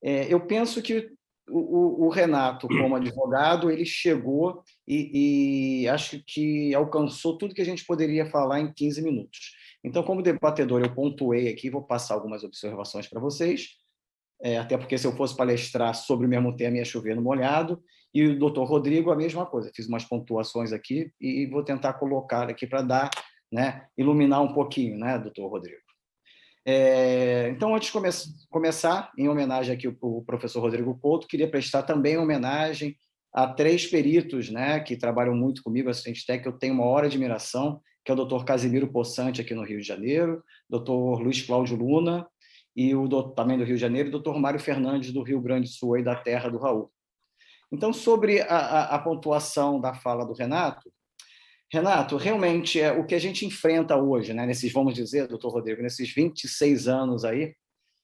Eu penso que o Renato, como advogado, ele chegou e acho que alcançou tudo que a gente poderia falar em 15 minutos. Então, como debatedor, eu pontuei aqui, vou passar algumas observações para vocês, até porque se eu fosse palestrar sobre o mesmo tema ia chover no molhado, e o doutor Rodrigo, a mesma coisa. Fiz umas pontuações aqui e vou tentar colocar aqui para dar, né, iluminar um pouquinho, né, doutor Rodrigo. Então, antes de começar, em homenagem aqui ao professor Rodrigo Couto, queria prestar também homenagem a 3 peritos, né, que trabalham muito comigo, assistente técnico, eu tenho uma maior admiração, que é o doutor Casimiro Possante, aqui no Rio de Janeiro, doutor Luiz Cláudio Luna, e também do Rio de Janeiro, e o doutor Mário Fernandes, do Rio Grande do Sul, aí da terra do Raul. Então, sobre a pontuação da fala do Renato, realmente o que a gente enfrenta hoje, né, nesses, vamos dizer, doutor Rodrigo, nesses 26 anos aí,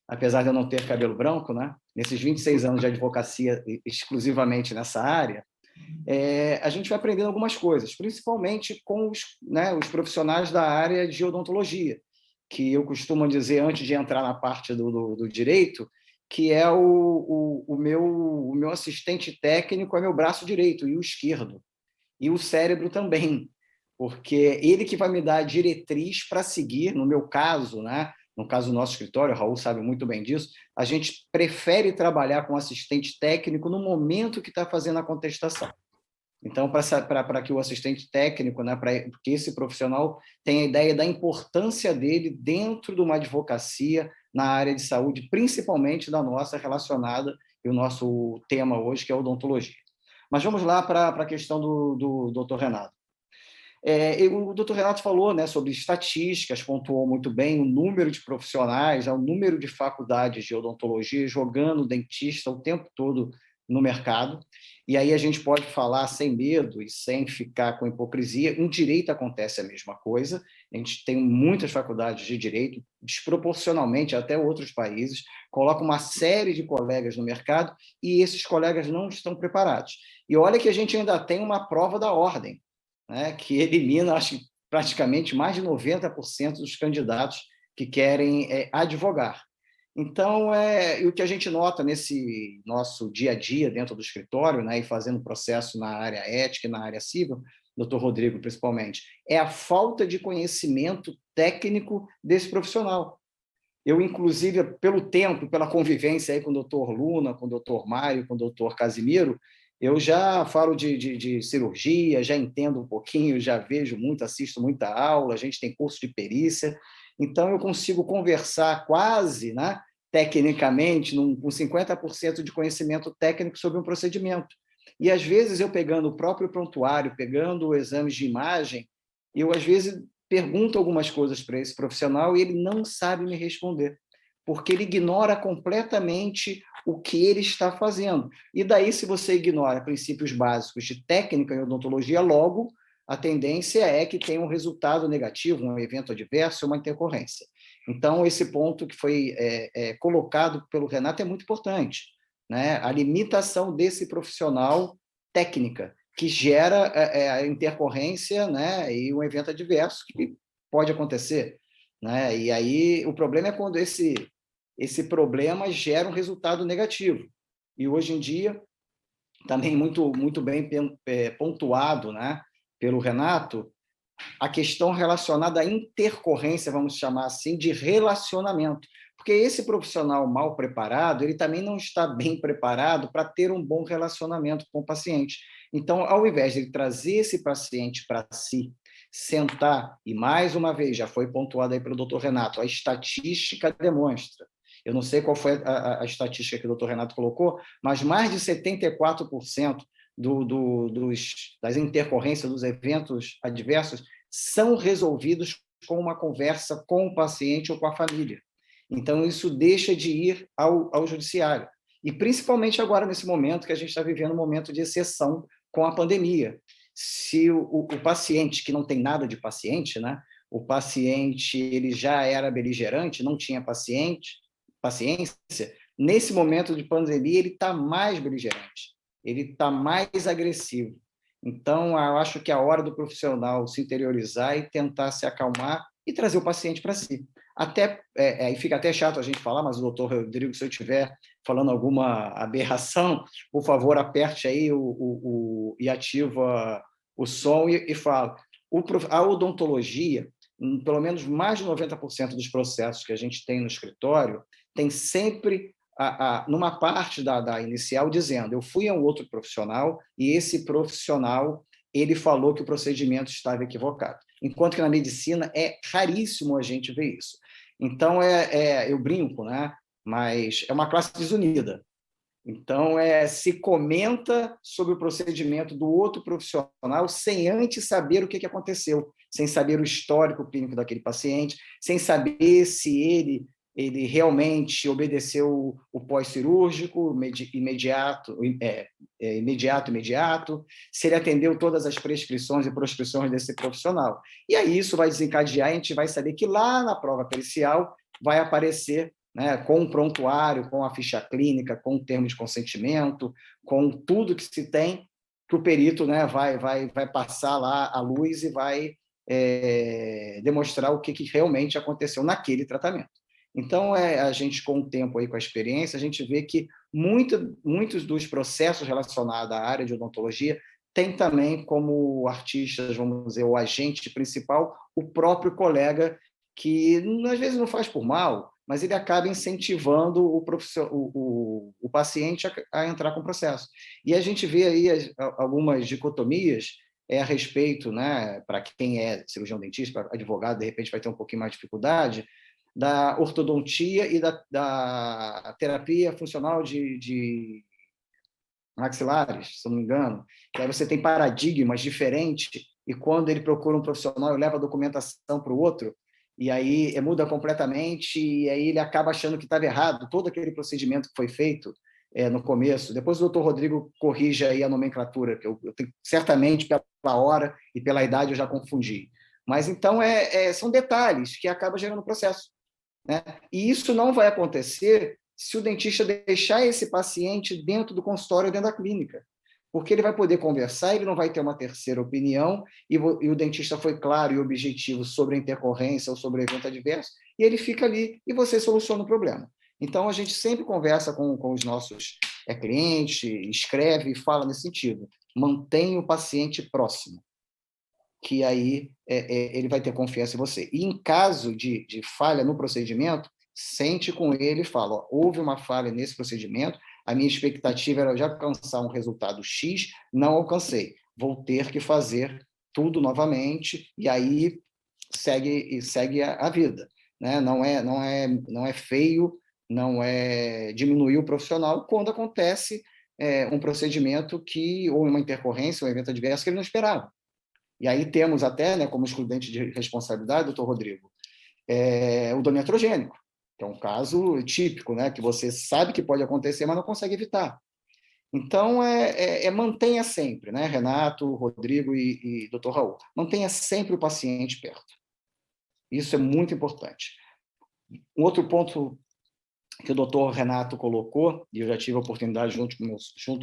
apesar de eu não ter cabelo branco, né, nesses 26 anos de advocacia exclusivamente nessa área, a gente vai aprendendo algumas coisas, principalmente com os profissionais da área de odontologia, que eu costumo dizer, antes de entrar na parte do direito, que é o meu assistente técnico, é meu braço direito e o esquerdo, e o cérebro também, porque ele que vai me dar a diretriz para seguir, no meu caso, né? No caso do nosso escritório, o Raul sabe muito bem disso, a gente prefere trabalhar com assistente técnico no momento que está fazendo a contestação. Então, para que o assistente técnico, né, para que esse profissional tenha ideia da importância dele dentro de uma advocacia na área de saúde, principalmente da nossa relacionada, e o nosso tema hoje, que é odontologia. Mas vamos lá para a questão do Dr. Renato. O Dr. Renato falou, né, sobre estatísticas, pontuou muito bem o número de profissionais, o número de faculdades de odontologia jogando dentista o tempo todo no mercado. E aí a gente pode falar sem medo e sem ficar com hipocrisia. Em direito acontece a mesma coisa. A gente tem muitas faculdades de direito, desproporcionalmente até outros países, coloca uma série de colegas no mercado e esses colegas não estão preparados. E olha que a gente ainda tem uma prova da ordem, né, que elimina, acho que praticamente mais de 90% dos candidatos que querem advogar. Então, o que a gente nota nesse nosso dia a dia dentro do escritório, né, e fazendo processo na área ética e na área civil, Dr. Rodrigo principalmente, é a falta de conhecimento técnico desse profissional. Eu, inclusive, pelo tempo, pela convivência aí com o Dr. Luna, com o Dr. Mário, com o Dr. Casimiro, eu já falo de cirurgia, já entendo um pouquinho, já vejo muito, assisto muita aula, a gente tem curso de perícia, então eu consigo conversar quase, né, tecnicamente, com 50% de conhecimento técnico sobre um procedimento. E, às vezes, eu pegando o próprio prontuário, pegando exames de imagem, eu, às vezes, pergunto algumas coisas para esse profissional e ele não sabe me responder, porque ele ignora completamente o que ele está fazendo. E daí, se você ignora princípios básicos de técnica em odontologia, logo, a tendência é que tenha um resultado negativo, um evento adverso, uma intercorrência. Então, esse ponto que foi colocado pelo Renato é muito importante, né? A limitação desse profissional técnica, que gera a intercorrência, né, e um evento adverso que pode acontecer, né? E aí o problema é quando esse problema gera um resultado negativo. E hoje em dia, também muito bem pontuado, né, pelo Renato, a questão relacionada à intercorrência, vamos chamar assim, de relacionamento. Porque esse profissional mal preparado, ele também não está bem preparado para ter um bom relacionamento com o paciente. Então, ao invés de ele trazer esse paciente para si, sentar, e mais uma vez, já foi pontuado aí pelo Dr. Renato, a estatística demonstra, eu não sei qual foi a estatística que o Dr. Renato colocou, mas mais de 74% das intercorrências, dos eventos adversos, são resolvidos com uma conversa com o paciente ou com a família. Então, isso deixa de ir ao judiciário. E, principalmente agora, nesse momento que a gente está vivendo um momento de exceção com a pandemia. Se o paciente, que não tem nada de paciente, né? O paciente ele já era beligerante, não tinha paciência, nesse momento de pandemia ele está mais beligerante, ele está mais agressivo. Então, eu acho que é a hora do profissional se interiorizar e tentar se acalmar e trazer o paciente para si. Até, aí fica até chato a gente falar, mas o doutor Rodrigo, se eu estiver falando alguma aberração, por favor, aperte aí e ativa o som e fala. A odontologia, pelo menos mais de 90% dos processos que a gente tem no escritório, tem sempre, numa parte da inicial, dizendo eu fui a um outro profissional e esse profissional ele falou que o procedimento estava equivocado. Enquanto que na medicina é raríssimo a gente ver isso. Então, eu brinco, né? Mas é uma classe desunida. Então, se comenta sobre o procedimento do outro profissional sem antes saber o que aconteceu, sem saber o histórico clínico daquele paciente, sem saber se ele realmente obedeceu o pós-cirúrgico imediato, se ele atendeu todas as prescrições e proscrições desse profissional. E aí isso vai desencadear, a gente vai saber que lá na prova pericial vai aparecer, né, com o prontuário, com a ficha clínica, com o termo de consentimento, com tudo que se tem, que o perito, né, vai passar lá a luz e vai demonstrar o que realmente aconteceu naquele tratamento. Então, a gente, com o tempo, aí, com a experiência, a gente vê que muitos dos processos relacionados à área de odontologia tem também como artistas, vamos dizer, o agente principal, o próprio colega, que às vezes não faz por mal, mas ele acaba incentivando o paciente a entrar com o processo. E a gente vê aí algumas dicotomias a respeito, né, para quem é cirurgião dentista, para advogado, de repente vai ter um pouquinho mais de dificuldade, da ortodontia e da terapia funcional de maxilares, se não me engano, que aí você tem paradigmas diferentes, e quando ele procura um profissional, leva a documentação para o outro, e aí muda completamente, e aí ele acaba achando que estava errado, todo aquele procedimento que foi feito no começo. Depois o doutor Rodrigo corrige aí a nomenclatura, que eu tenho, certamente pela hora e pela idade eu já confundi. Mas então são detalhes que acabam gerando processo, né? E isso não vai acontecer se o dentista deixar esse paciente dentro do consultório, dentro da clínica, porque ele vai poder conversar, ele não vai ter uma terceira opinião, e o dentista foi claro e objetivo sobre a intercorrência ou sobre o evento adverso, e ele fica ali e você soluciona o problema. Então, a gente sempre conversa com os nossos clientes, escreve e fala nesse sentido. Mantenha o paciente próximo, que aí ele vai ter confiança em você. E em caso de falha no procedimento, sente com ele e fala, ó, houve uma falha nesse procedimento, a minha expectativa era de alcançar um resultado X, não alcancei, vou ter que fazer tudo novamente, e aí segue a vida, né? Não é feio, não é diminuir o profissional quando acontece um procedimento ou uma intercorrência, um evento adverso que ele não esperava. E aí temos até, né, como excludente de responsabilidade, doutor Rodrigo, o dano iatrogênico, que é um caso típico, né, que você sabe que pode acontecer, mas não consegue evitar. Então, mantenha sempre, né, Renato, Rodrigo e doutor Raul, mantenha sempre o paciente perto. Isso é muito importante. Um outro ponto que o doutor Renato colocou, e eu já tive a oportunidade, junto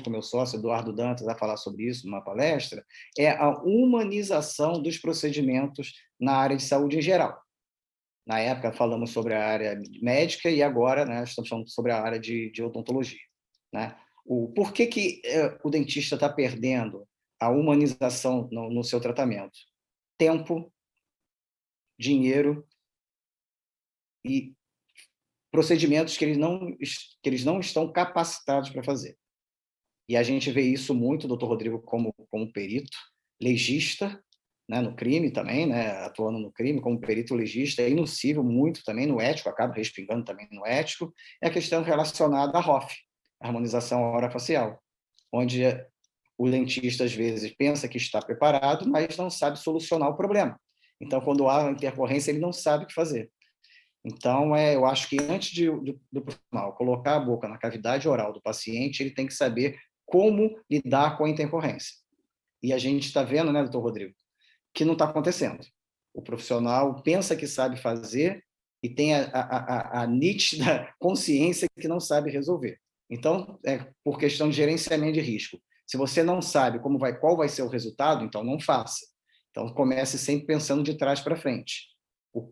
com meu sócio, Eduardo Dantas, a falar sobre isso numa palestra, é a humanização dos procedimentos na área de saúde em geral. Na época, falamos sobre a área médica e agora, né, estamos falando sobre a área de odontologia, né? Por que o dentista está perdendo a humanização no seu tratamento? Tempo, dinheiro e procedimentos que eles não estão capacitados para fazer. E a gente vê isso muito, o doutor Rodrigo como perito, legista, né, no crime também, né, atuando no crime como perito legista, e no civil muito também, no ético, acaba respingando também no ético, é a questão relacionada à ROF, harmonização orofacial, onde o dentista, às vezes, pensa que está preparado, mas não sabe solucionar o problema. Então, quando há intercorrência, ele não sabe o que fazer. Então, eu acho que antes do profissional colocar a boca na cavidade oral do paciente, ele tem que saber como lidar com a intercorrência. E a gente está vendo, né, doutor Rodrigo, que não está acontecendo. O profissional pensa que sabe fazer e tem a nítida consciência que não sabe resolver. Então, por questão de gerenciamento de risco. Se você não sabe qual vai ser o resultado, então não faça. Então, comece sempre pensando de trás para frente.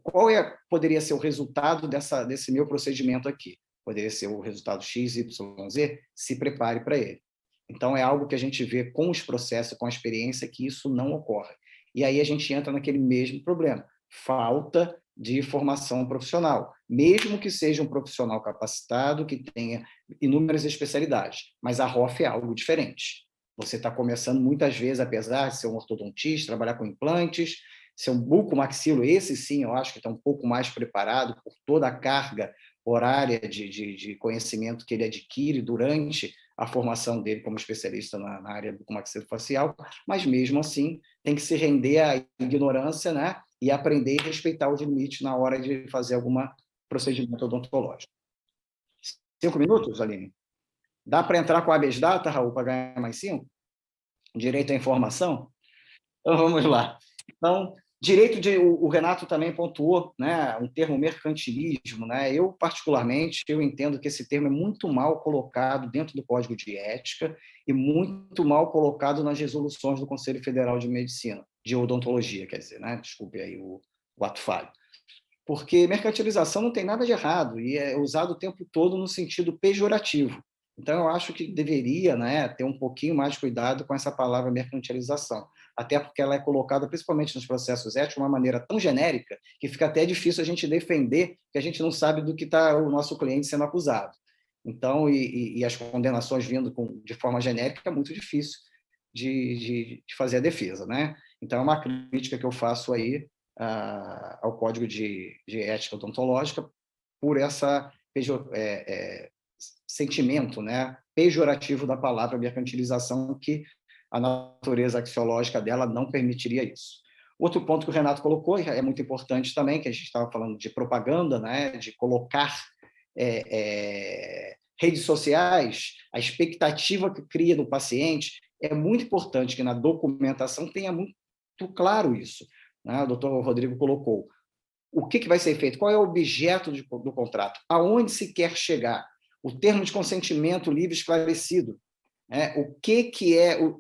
Qual poderia ser o resultado desse meu procedimento aqui? Poderia ser o resultado X, Y, Z? Se prepare para ele. Então, é algo que a gente vê com os processos, com a experiência, que isso não ocorre. E aí a gente entra naquele mesmo problema, falta de formação profissional, mesmo que seja um profissional capacitado, que tenha inúmeras especialidades, mas a ROF é algo diferente. Você está começando muitas vezes, apesar de ser um ortodontista, trabalhar com implantes, ser um bucomaxilo, esse sim, eu acho que está um pouco mais preparado por toda a carga horária de conhecimento que ele adquire durante a formação dele como especialista na área bucomaxilofacial, mas mesmo assim tem que se render à ignorância, né, e aprender e respeitar os limites na hora de fazer algum procedimento odontológico. 5 minutos, Aline? Dá para entrar com a habeas data, Raul, para ganhar mais 5? Direito à informação? Então, vamos lá. Então, o Renato também pontuou, né, um termo mercantilismo, né? Eu, particularmente, entendo que esse termo é muito mal colocado dentro do Código de Ética e muito mal colocado nas resoluções do Conselho Federal de Medicina, de Odontologia, quer dizer, né? Desculpe aí o ato falho. porque mercantilização não tem nada de errado e é usado o tempo todo no sentido pejorativo. Então, eu acho que deveria, né, ter um pouquinho mais de cuidado com essa palavra mercantilização, até porque ela é colocada, principalmente nos processos éticos, de uma maneira tão genérica que fica até difícil a gente defender, que a gente não sabe do que está o nosso cliente sendo acusado. Então, e as condenações vindo de forma genérica, é muito difícil de fazer a defesa, né? Então, é uma crítica que eu faço aí ao Código de Ética Odontológica por essa sentimento, né, pejorativo da palavra mercantilização, que a natureza axiológica dela não permitiria isso. Outro ponto que o Renato colocou, é muito importante também, que a gente estava falando de propaganda, né, de colocar redes sociais, a expectativa que cria no paciente, é muito importante que na documentação tenha muito claro isso, né? O doutor Rodrigo colocou. O que vai ser feito? Qual é o objeto do contrato? Aonde se quer chegar? O termo de consentimento livre esclarecido. Né?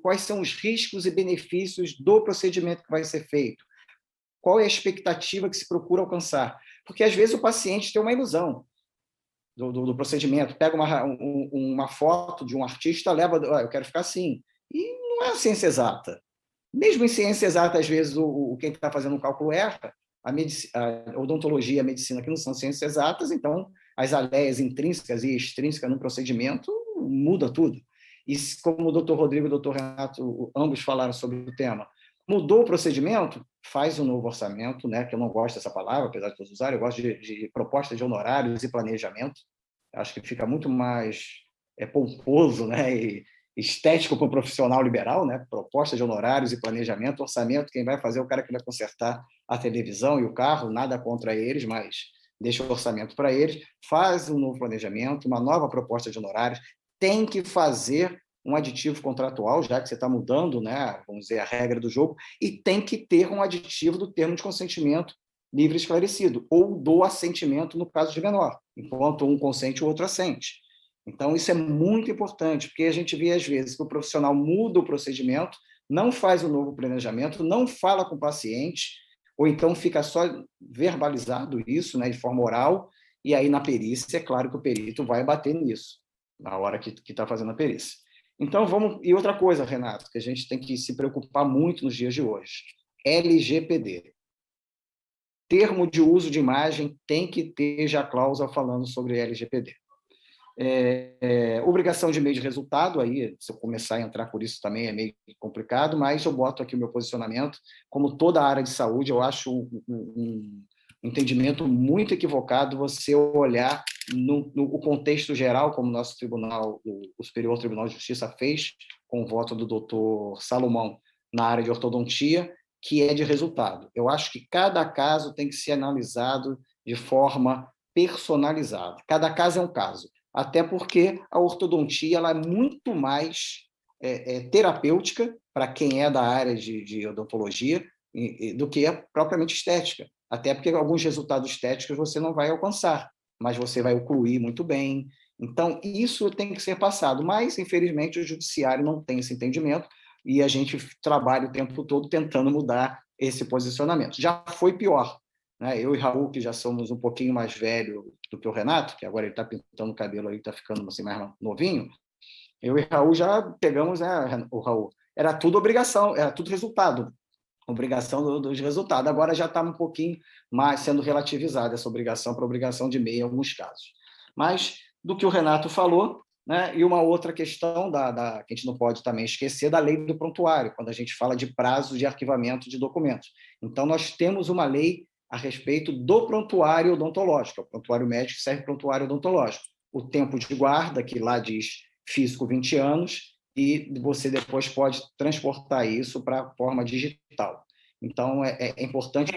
Quais são os riscos e benefícios do procedimento que vai ser feito? Qual é a expectativa que se procura alcançar? Porque, às vezes, o paciente tem uma ilusão do procedimento. Pega uma foto de um artista, leva, eu quero ficar assim. E não é a ciência exata. Mesmo em ciência exata, às vezes, quem está fazendo um cálculo erra. A odontologia e a medicina, que não são ciências exatas, então as aleias intrínsecas e extrínsecas no procedimento muda tudo. E como o doutor Rodrigo e o doutor Renato, ambos falaram sobre o tema, mudou o procedimento, faz um novo orçamento, né, que eu não gosto dessa palavra, apesar de todos usarem, eu gosto de proposta de honorários e planejamento, acho que fica muito mais pomposo, né, e estético para o profissional liberal, né? Proposta de honorários e planejamento, orçamento, quem vai fazer é o cara que vai consertar a televisão e o carro, nada contra eles, mas deixa o orçamento para eles, faz um novo planejamento, uma nova proposta de honorários, tem que fazer um aditivo contratual, já que você está mudando, né, vamos dizer, a regra do jogo, e tem que ter um aditivo do termo de consentimento livre e esclarecido, ou do assentimento no caso de menor, enquanto um consente, o outro assente. Então, isso é muito importante, porque a gente vê, às vezes, que o profissional muda o procedimento, não faz o novo planejamento, não fala com o paciente, ou então fica só verbalizado isso, né, de forma oral, e aí na perícia, é claro que o perito vai bater nisso, na hora que está fazendo a perícia. Então, vamos... E outra coisa, Renato, que a gente tem que se preocupar muito nos dias de hoje, LGPD. Termo de uso de imagem tem que ter já cláusula falando sobre LGPD. Obrigação de meio de resultado, aí, se eu começar a entrar por isso também é meio complicado, mas eu boto aqui o meu posicionamento. Como toda a área de saúde, eu acho um entendimento muito equivocado você olhar no contexto geral, como o nosso tribunal, o Superior Tribunal de Justiça fez, com o voto do doutor Salomão na área de ortodontia, que é de resultado. Eu acho que cada caso tem que ser analisado de forma personalizada. Cada caso é um caso. Até porque a ortodontia ela é muito mais terapêutica para quem é da área de odontologia do que propriamente estética. Até porque alguns resultados estéticos você não vai alcançar, mas você vai ocluir muito bem. Então, isso tem que ser passado. Mas, infelizmente, o judiciário não tem esse entendimento e a gente trabalha o tempo todo tentando mudar esse posicionamento. Já foi pior. Eu e Raul, que já somos um pouquinho mais velho do que o Renato, que agora ele está pintando o cabelo aí, está ficando assim, mais novinho, eu e Raul já pegamos, né, o Raul, era tudo obrigação, era tudo resultado, obrigação dos resultados. Agora já está um pouquinho mais sendo relativizada essa obrigação para obrigação de meio em alguns casos. Mas, do que o Renato falou, né, e uma outra questão que a gente não pode também esquecer da lei do prontuário, quando a gente fala de prazo de arquivamento de documentos. Então, nós temos uma lei a respeito do prontuário odontológico. O prontuário médico serve para prontuário odontológico. O tempo de guarda, que lá diz físico 20 anos, e você depois pode transportar isso para a forma digital. Então, é importante.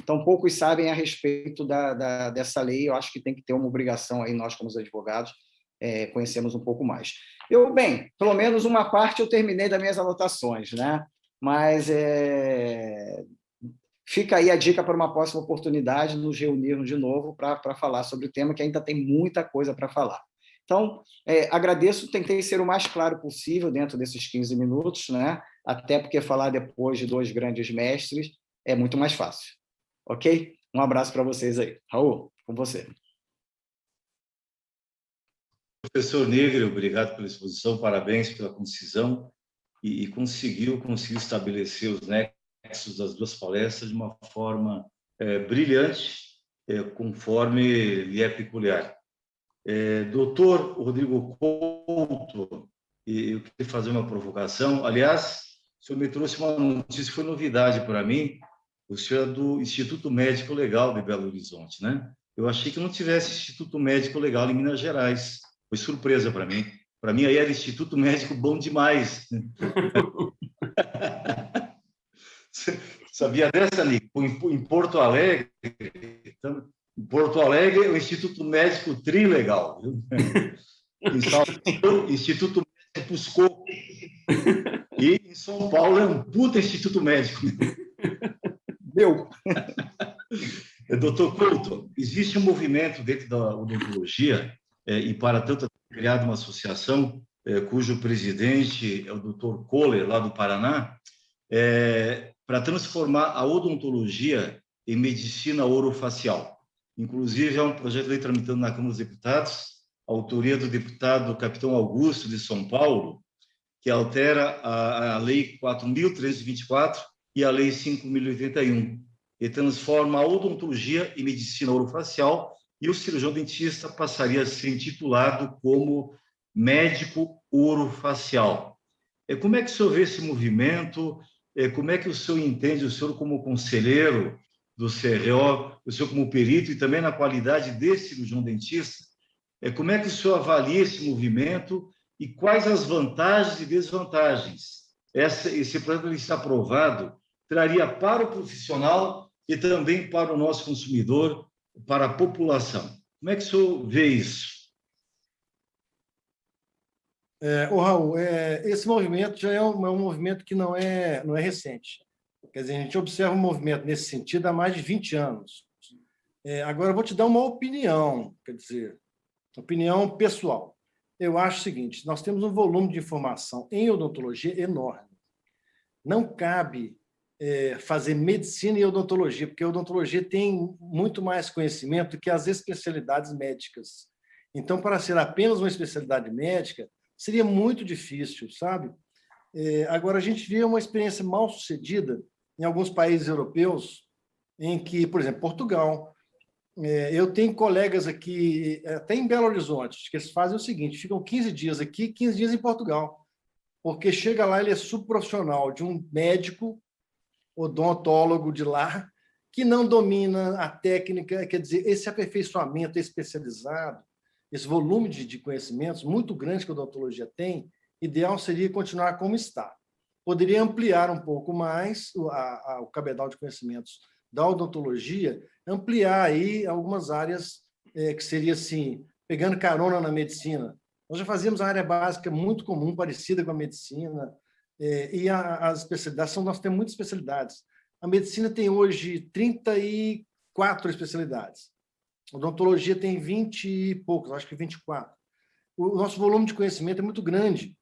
Então, poucos sabem a respeito dessa lei. Eu acho que tem que ter uma obrigação aí, nós, como os advogados, conhecemos um pouco mais. Bem, pelo menos uma parte eu terminei das minhas anotações, né? Mas fica aí a dica para uma próxima oportunidade, nos reunirmos de novo para falar sobre o tema, que ainda tem muita coisa para falar. Então, agradeço, tentei ser o mais claro possível dentro desses 15 minutos, né? Até porque falar depois de dois grandes mestres é muito mais fácil. Ok? Um abraço para vocês aí. Raul, com você. Professor Negri, obrigado pela exposição, parabéns pela concisão e conseguiu estabelecer os nexos das duas palestras de uma forma brilhante, conforme lhe é peculiar. Doutor Rodrigo Couto, eu queria fazer uma provocação. Aliás, o senhor me trouxe uma notícia que foi novidade para mim. O senhor é do Instituto Médico Legal de Belo Horizonte, né? Eu achei que não tivesse Instituto Médico Legal em Minas Gerais. Foi surpresa para mim. Para mim, aí era Instituto Médico bom demais. Sabia dessa, Nico? Em Porto Alegre, em Porto Alegre é o Instituto Médico Trilegal. Em São Paulo, Instituto Médico Puscoco. E em São Paulo é um puta Instituto Médico. Meu! Doutor Couto, existe um movimento dentro da odontologia, e para tanto criado uma associação cujo presidente é o doutor Kohler, lá do Paraná, para transformar a odontologia em medicina orofacial. Inclusive, é um projeto de lei tramitando na Câmara dos Deputados, autoria do deputado Capitão Augusto, de São Paulo, que altera a Lei 4.324 e a Lei 5.081, e transforma a odontologia em medicina orofacial, e o cirurgião dentista passaria a ser intitulado como médico orofacial. Como é que o senhor vê esse movimento? Como é que o senhor entende, o senhor como conselheiro do CRO, o senhor como perito e também na qualidade de cirurgião dentista, como é que o senhor avalia esse movimento e quais as vantagens e desvantagens esse projeto está aprovado traria para o profissional e também para o nosso consumidor, para a população? Como é que o senhor vê isso? Raul, esse movimento já é um movimento que não é recente. Quer dizer, a gente observa um movimento nesse sentido há mais de 20 anos. Agora, eu vou te dar uma opinião, quer dizer, opinião pessoal. Eu acho o seguinte, nós temos um volume de informação em odontologia enorme. Não cabe fazer medicina e odontologia, porque a odontologia tem muito mais conhecimento do que as especialidades médicas. Então, para ser apenas uma especialidade médica, seria muito difícil, sabe? Agora, a gente vê uma experiência mal sucedida em alguns países europeus, em que, por exemplo, Portugal. Eu tenho colegas aqui, até em Belo Horizonte, que eles fazem o seguinte, ficam 15 dias aqui, 15 dias em Portugal, porque chega lá, ele é subprofissional de um médico odontólogo de lá, que não domina a técnica, quer dizer, esse aperfeiçoamento especializado, esse volume de conhecimentos muito grande que a odontologia tem, ideal seria continuar como está. Poderia ampliar um pouco mais o cabedal de conhecimentos da odontologia, ampliar aí algumas áreas que seria assim, pegando carona na medicina. Nós já fazíamos a área básica muito comum, parecida com a medicina, e as especialidades, nós temos muitas especialidades. A medicina tem hoje 34 especialidades. A odontologia tem 20 e poucos, acho que 24. O nosso volume de conhecimento é muito grande.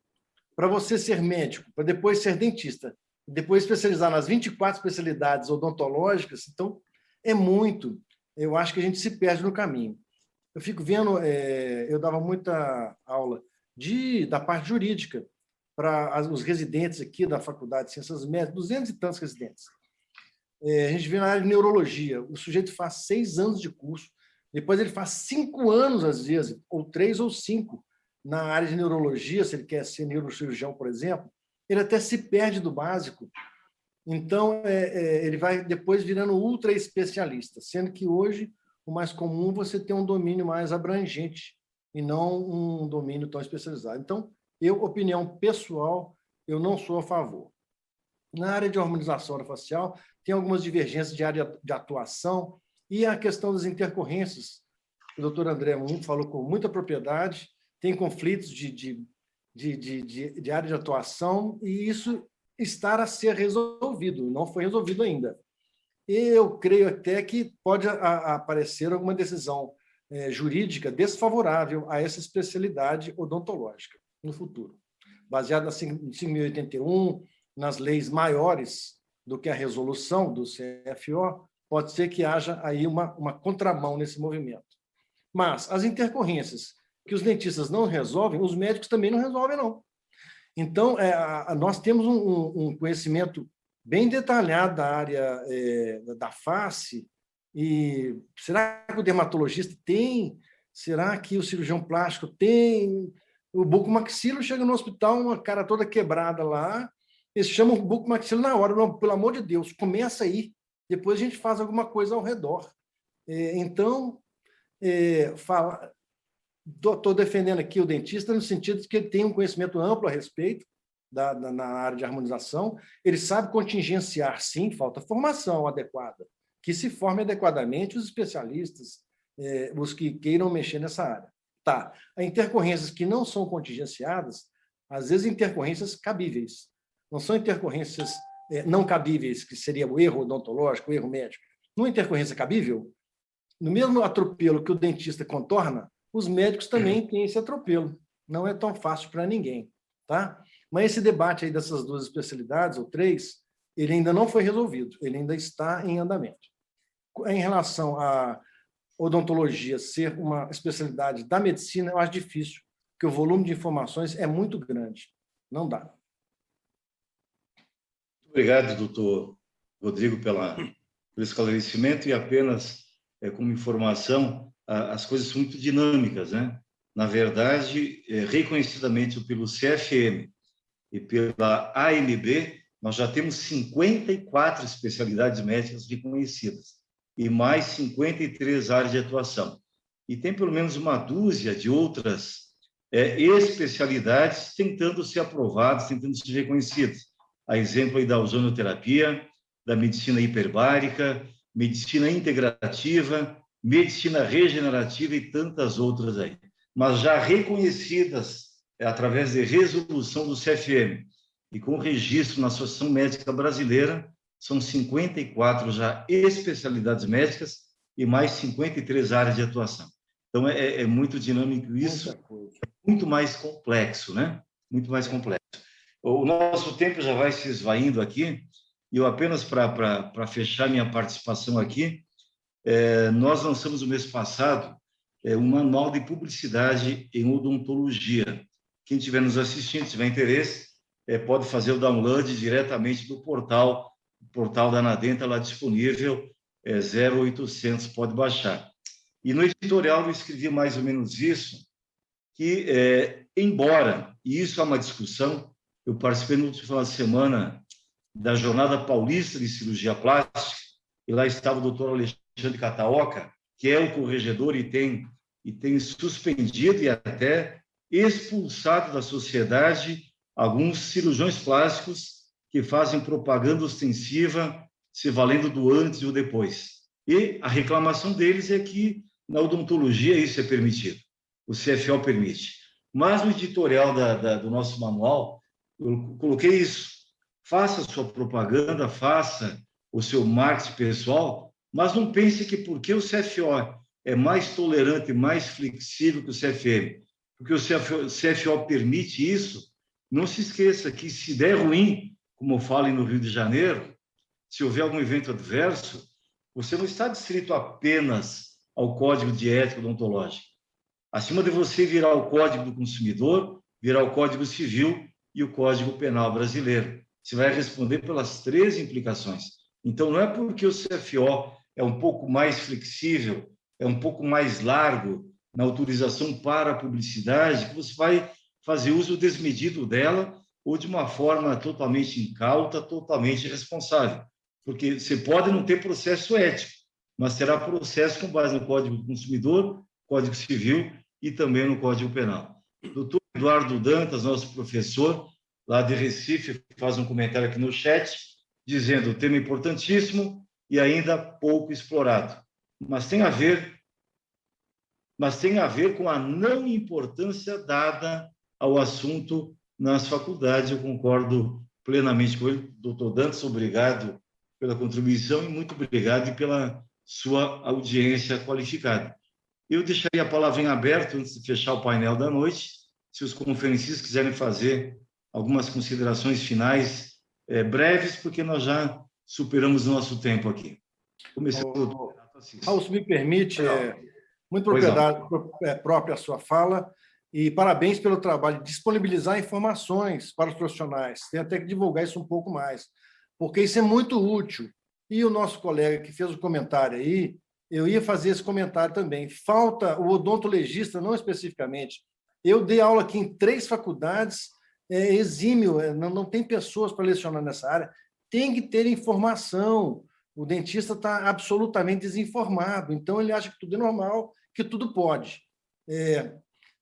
Para você ser médico, para depois ser dentista, depois especializar nas 24 especialidades odontológicas, então é muito. Eu acho que a gente se perde no caminho. Eu fico vendo, eu dava muita aula da parte jurídica para os residentes aqui da Faculdade de Ciências Médicas, 200 e tantos residentes. A gente vê na área de neurologia, o sujeito faz 6 anos de curso, depois ele faz 5 anos, às vezes, ou 3 ou 5, na área de neurologia, se ele quer ser neurocirurgião, por exemplo, ele até se perde do básico. Então, ele vai depois virando ultra especialista, sendo que hoje o mais comum é você ter um domínio mais abrangente e não um domínio tão especializado. Então, opinião pessoal, eu não sou a favor. Na área de harmonização orofacial, tem algumas divergências de área de atuação e a questão das intercorrências. O doutor André falou com muita propriedade, tem conflitos de área de atuação e isso está a ser resolvido, não foi resolvido ainda. Eu creio até que pode aparecer alguma decisão jurídica desfavorável a essa especialidade odontológica no futuro, baseada na 5.081, nas leis maiores do que a resolução do CFO, pode ser que haja aí uma contramão nesse movimento. Mas as intercorrências que os dentistas não resolvem, os médicos também não resolvem, não. Então, nós temos um conhecimento bem detalhado da área da face, e será que o dermatologista tem? Será que o cirurgião plástico tem? O bucomaxilo chega no hospital, uma cara toda quebrada lá, eles chamam o bucomaxilo na hora, não, pelo amor de Deus, começa aí, depois a gente faz alguma coisa ao redor. Então, estou defendendo aqui o dentista no sentido de que ele tem um conhecimento amplo a respeito na área de harmonização, ele sabe contingenciar, sim, falta formação adequada, que se forme adequadamente os especialistas, os que queiram mexer nessa área. Tá. Há intercorrências que não são contingenciadas, às vezes intercorrências cabíveis, não são intercorrências não cabíveis, que seria o erro odontológico, o erro médico. Numa intercorrência cabível, no mesmo atropelo que o dentista contorna, os médicos também têm esse atropelo. Não é tão fácil para ninguém, tá? Mas esse debate aí dessas duas especialidades, ou três, ele ainda não foi resolvido, ele ainda está em andamento. Em relação à odontologia ser uma especialidade da medicina, eu acho difícil, porque o volume de informações é muito grande. Não dá. Obrigado, doutor Rodrigo, pelo esclarecimento, e apenas como informação, as coisas são muito dinâmicas, né? Na verdade, reconhecidamente pelo CFM e pela ANB, nós já temos 54 especialidades médicas reconhecidas e mais 53 áreas de atuação. E tem pelo menos uma dúzia de outras especialidades tentando ser aprovadas, tentando ser reconhecidas. A exemplo aí da ozonoterapia, da medicina hiperbárica, medicina integrativa, medicina regenerativa e tantas outras aí. Mas já reconhecidas através de resolução do CFM e com registro na Associação Médica Brasileira, são 54 já especialidades médicas e mais 53 áreas de atuação. Então, é muito dinâmico isso, muito mais complexo, né? Muito mais complexo. O nosso tempo já vai se esvaindo aqui, e eu apenas, para fechar minha participação aqui, nós lançamos no mês passado um manual de publicidade em odontologia. Quem estiver nos assistindo, tiver interesse, pode fazer o download diretamente do portal da Anadenta, lá disponível, 0800, pode baixar. E no editorial eu escrevi mais ou menos isso, que, embora, e isso é uma discussão, eu participei no último final de semana da Jornada Paulista de Cirurgia Plástica, e lá estava o doutor Alexandre Cataoca, que é o corregedor e tem suspendido e até expulsado da sociedade alguns cirurgiões plásticos que fazem propaganda ostensiva, se valendo do antes e o depois. E a reclamação deles é que na odontologia isso é permitido, o CFO permite. Mas no editorial do nosso manual, eu coloquei isso. Faça a sua propaganda, faça o seu marketing pessoal, mas não pense que porque o CFO é mais tolerante, mais flexível que o CFM, porque o CFO permite isso, não se esqueça que se der ruim, como falam no Rio de Janeiro, se houver algum evento adverso, você não está adstrito apenas ao Código de Ética Odontológica. Acima de você virá o Código do Consumidor, virá o Código Civil e o Código Penal brasileiro. Você vai responder pelas 3 implicações. Então, não é porque o CFO é um pouco mais flexível, é um pouco mais largo na autorização para a publicidade, que você vai fazer uso desmedido dela ou de uma forma totalmente incauta, totalmente irresponsável. Porque você pode não ter processo ético, mas terá processo com base no Código do Consumidor, Código Civil e também no Código Penal. Doutor Eduardo Dantas, nosso professor, lá de Recife, faz um comentário aqui no chat, dizendo: tema importantíssimo e ainda pouco explorado. Mas tem a ver com a não importância dada ao assunto nas faculdades. Eu concordo plenamente com ele. Doutor Dantas, obrigado pela contribuição e muito obrigado pela sua audiência qualificada. Eu deixaria a palavra em aberto antes de fechar o painel da noite, se os conferencistas quiserem fazer algumas considerações finais breves, porque nós já superamos o nosso tempo aqui. Comecei Raul, se me permite, muito própria a sua fala, e parabéns pelo trabalho de disponibilizar informações para os profissionais. Tem até que divulgar isso um pouco mais, porque isso é muito útil. E o nosso colega que fez o comentário aí, eu ia fazer esse comentário também. Falta o odontologista, não especificamente. Eu dei aula aqui em 3 faculdades, exímio, não tem pessoas para lecionar nessa área. Tem que ter informação. O dentista está absolutamente desinformado, então ele acha que tudo é normal, que tudo pode.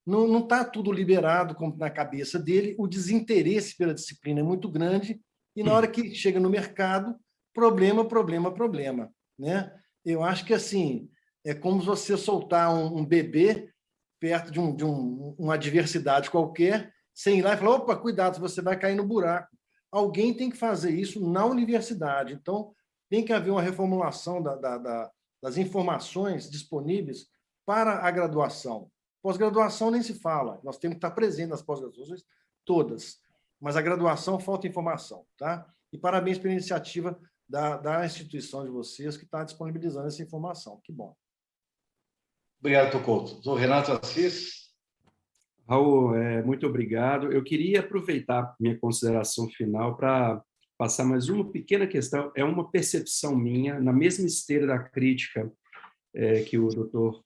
Não está tudo liberado como na cabeça dele, o desinteresse pela disciplina é muito grande, e na hora que chega no mercado, problema, né? Eu acho que assim, é como você soltar um bebê perto de uma adversidade qualquer, sem ir lá e falar, opa, cuidado, você vai cair no buraco. Alguém tem que fazer isso na universidade. Então, tem que haver uma reformulação das informações disponíveis para a graduação. Pós-graduação nem se fala, nós temos que estar presentes nas pós-graduações todas, mas a graduação falta informação, tá? E parabéns pela iniciativa da instituição de vocês que está disponibilizando essa informação. Que bom. Obrigado, Tocouto. Doutor Renato Assis. Raul, muito obrigado. Eu queria aproveitar minha consideração final para passar mais uma pequena questão. É uma percepção minha, na mesma esteira da crítica que o doutor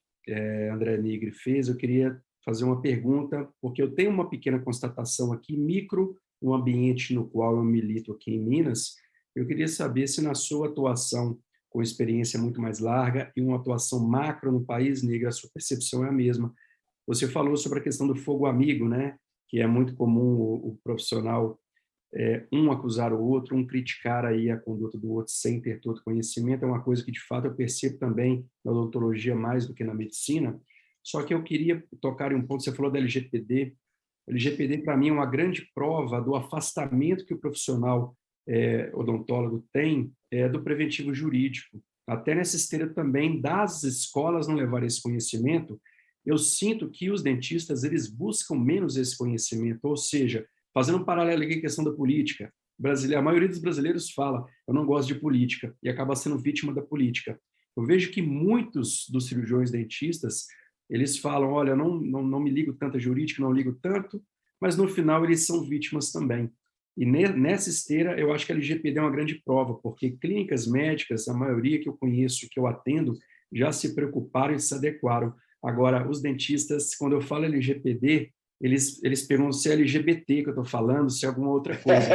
André Nigri fez, eu queria fazer uma pergunta, porque eu tenho uma pequena constatação aqui, micro, no ambiente no qual eu milito aqui em Minas. Eu queria saber se na sua atuação com experiência muito mais larga e uma atuação macro no país, Nigri, a sua percepção é a mesma. Você falou sobre a questão do fogo amigo, né? Que é muito comum o profissional um acusar o outro, um criticar aí a conduta do outro sem ter todo conhecimento. É uma coisa que, de fato, eu percebo também na odontologia mais do que na medicina. Só que eu queria tocar em um ponto, você falou da LGPD. A LGPD, para mim, é uma grande prova do afastamento que o profissional odontólogo tem do preventivo jurídico. Até nessa esteira também das escolas não levarem esse conhecimento, eu sinto que os dentistas eles buscam menos esse conhecimento, ou seja, fazendo um paralelo aqui com a questão da política, a maioria dos brasileiros fala, eu não gosto de política, e acaba sendo vítima da política. Eu vejo que muitos dos cirurgiões dentistas, eles falam, olha, eu não me ligo tanto a jurídica, não ligo tanto, mas no final eles são vítimas também. E nessa esteira, eu acho que a LGPD é uma grande prova, porque clínicas médicas, a maioria que eu conheço, que eu atendo, já se preocuparam e se adequaram. Agora, os dentistas, quando eu falo LGPD, eles perguntam se é LGBT que eu estou falando, se é alguma outra coisa.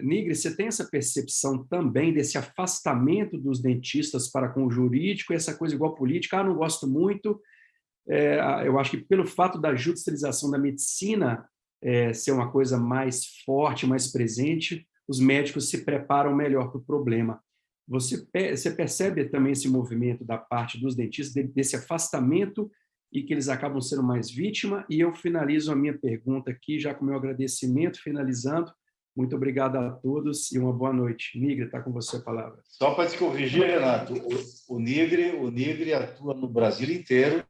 Nigri, você tem essa percepção também desse afastamento dos dentistas para com o jurídico, essa coisa igual política, não gosto muito. Eu acho que pelo fato da judicialização da medicina ser uma coisa mais forte, mais presente, os médicos se preparam melhor para o problema. Você percebe também esse movimento da parte dos dentistas, desse afastamento e que eles acabam sendo mais vítima? E eu finalizo a minha pergunta aqui, já com o meu agradecimento, finalizando. Muito obrigado a todos e uma boa noite. Nigri, está com você a palavra. Só para te corrigir, Renato, o Nigri atua no Brasil inteiro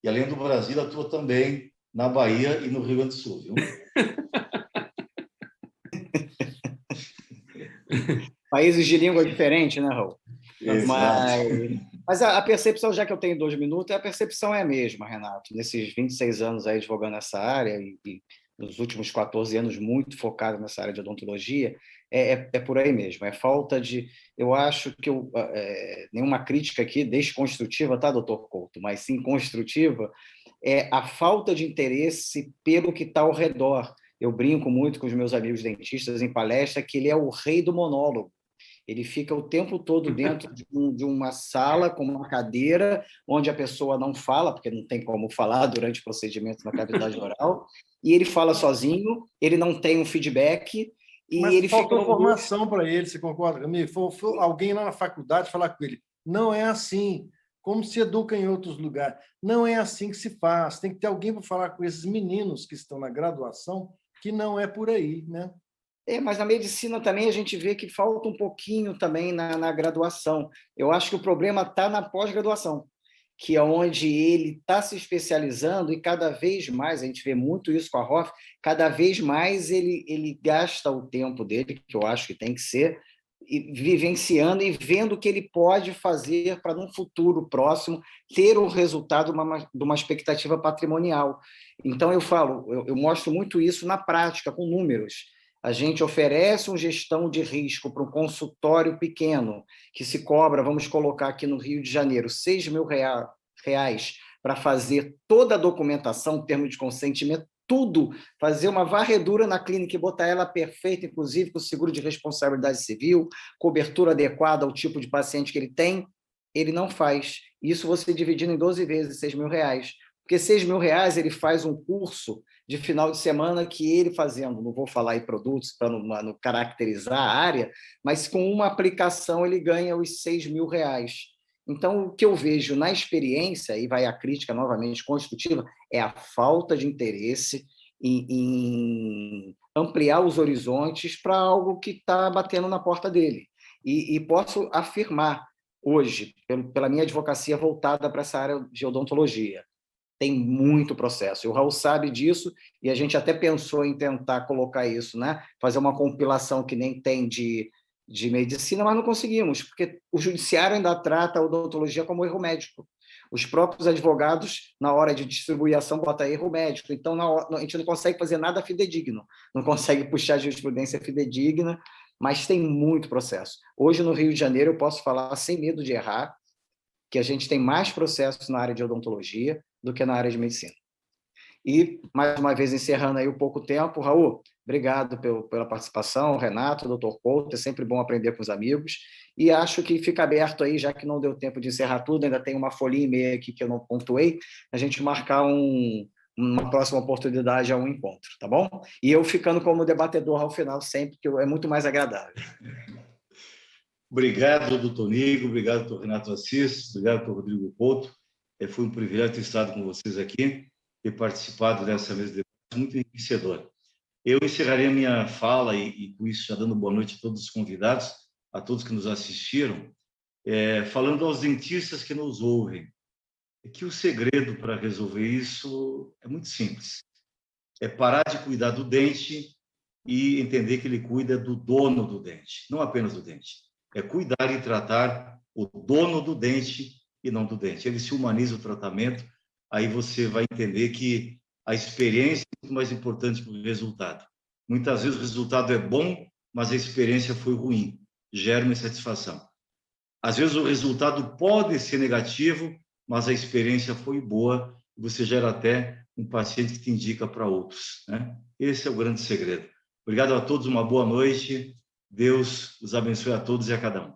e, além do Brasil, atua também na Bahia e no Rio Grande do Sul, viu? Países de língua diferente, né, Raul? Mas a percepção, já que eu tenho 2 minutos, a percepção é a mesma, Renato. Nesses 26 anos aí advogando nessa área e nos últimos 14 anos muito focado nessa área de odontologia, é por aí mesmo. É falta de... Eu acho que nenhuma crítica aqui desconstrutiva, tá, doutor Couto? Mas sim construtiva, é a falta de interesse pelo que está ao redor. Eu brinco muito com os meus amigos dentistas em palestra que ele é o rei do monólogo. Ele fica o tempo todo dentro de uma sala com uma cadeira onde a pessoa não fala, porque não tem como falar durante o procedimento na cavidade oral, e ele fala sozinho, ele não tem um feedback, e mas ele faltou formação para ele, você concorda comigo? Foi alguém lá na faculdade falar com ele, não é assim, como se educa em outros lugares, não é assim que se faz, tem que ter alguém para falar com esses meninos que estão na graduação, que não é por aí, né? Mas na medicina também a gente vê que falta um pouquinho também na graduação. Eu acho que o problema está na pós-graduação, que é onde ele está se especializando e cada vez mais, a gente vê muito isso com a ROF, cada vez mais ele gasta o tempo dele, que eu acho que tem que ser, vivenciando e vendo o que ele pode fazer para, num futuro próximo, ter o resultado de uma expectativa patrimonial. Então, eu mostro muito isso na prática, com números. A gente oferece uma gestão de risco para um consultório pequeno, que se cobra, vamos colocar aqui no Rio de Janeiro, R$6.000 para fazer toda a documentação, termo de consentimento, tudo, fazer uma varredura na clínica e botar ela perfeita, inclusive com seguro de responsabilidade civil, cobertura adequada ao tipo de paciente que ele tem, ele não faz. Isso você dividindo em 12 vezes, R$6.000. Porque R$6.000 ele faz um curso de final de semana que ele fazendo, não vou falar em produtos para não caracterizar a área, mas com uma aplicação ele ganha os R$6.000. Então, o que eu vejo na experiência, e vai a crítica novamente construtiva, é a falta de interesse em ampliar os horizontes para algo que está batendo na porta dele. E posso afirmar hoje, pela minha advocacia voltada para essa área de odontologia, tem muito processo. O Raul sabe disso e a gente até pensou em tentar colocar isso, né? Fazer uma compilação que nem tem de medicina, mas não conseguimos, porque o judiciário ainda trata a odontologia como erro médico. Os próprios advogados, na hora de distribuir a ação, botam erro médico. Então, a gente não consegue fazer nada fidedigno, não consegue puxar jurisprudência fidedigna, mas tem muito processo. Hoje, no Rio de Janeiro, eu posso falar, sem medo de errar, que a gente tem mais processos na área de odontologia do que na área de medicina. E, mais uma vez, encerrando aí o pouco tempo, Raul, obrigado pela participação, Renato, doutor Couto, é sempre bom aprender com os amigos, e acho que fica aberto aí, já que não deu tempo de encerrar tudo, ainda tem uma folhinha e meia aqui que eu não pontuei, a gente marcar uma próxima oportunidade a um encontro, tá bom? E eu ficando como debatedor ao final sempre, que é muito mais agradável. Obrigado, doutor Nigo, obrigado, doutor Renato Assis, obrigado, doutor Rodrigo Couto. Foi um privilégio ter estado com vocês aqui, ter participado dessa mesa de debate muito enriquecedora. Eu encerrarei a minha fala, e com isso já dando boa noite a todos os convidados, a todos que nos assistiram, falando aos dentistas que nos ouvem, que o segredo para resolver isso é muito simples. É parar de cuidar do dente e entender que ele cuida do dono do dente, não apenas do dente. É cuidar e tratar o dono do dente e não do dente. Ele se humaniza o tratamento, aí você vai entender que a experiência é muito mais importante que o resultado. Muitas vezes o resultado é bom, mas a experiência foi ruim, gera uma insatisfação. Às vezes o resultado pode ser negativo, mas a experiência foi boa, e você gera até um paciente que te indica para outros, né? Esse é o grande segredo. Obrigado a todos, uma boa noite. Deus os abençoe a todos e a cada um.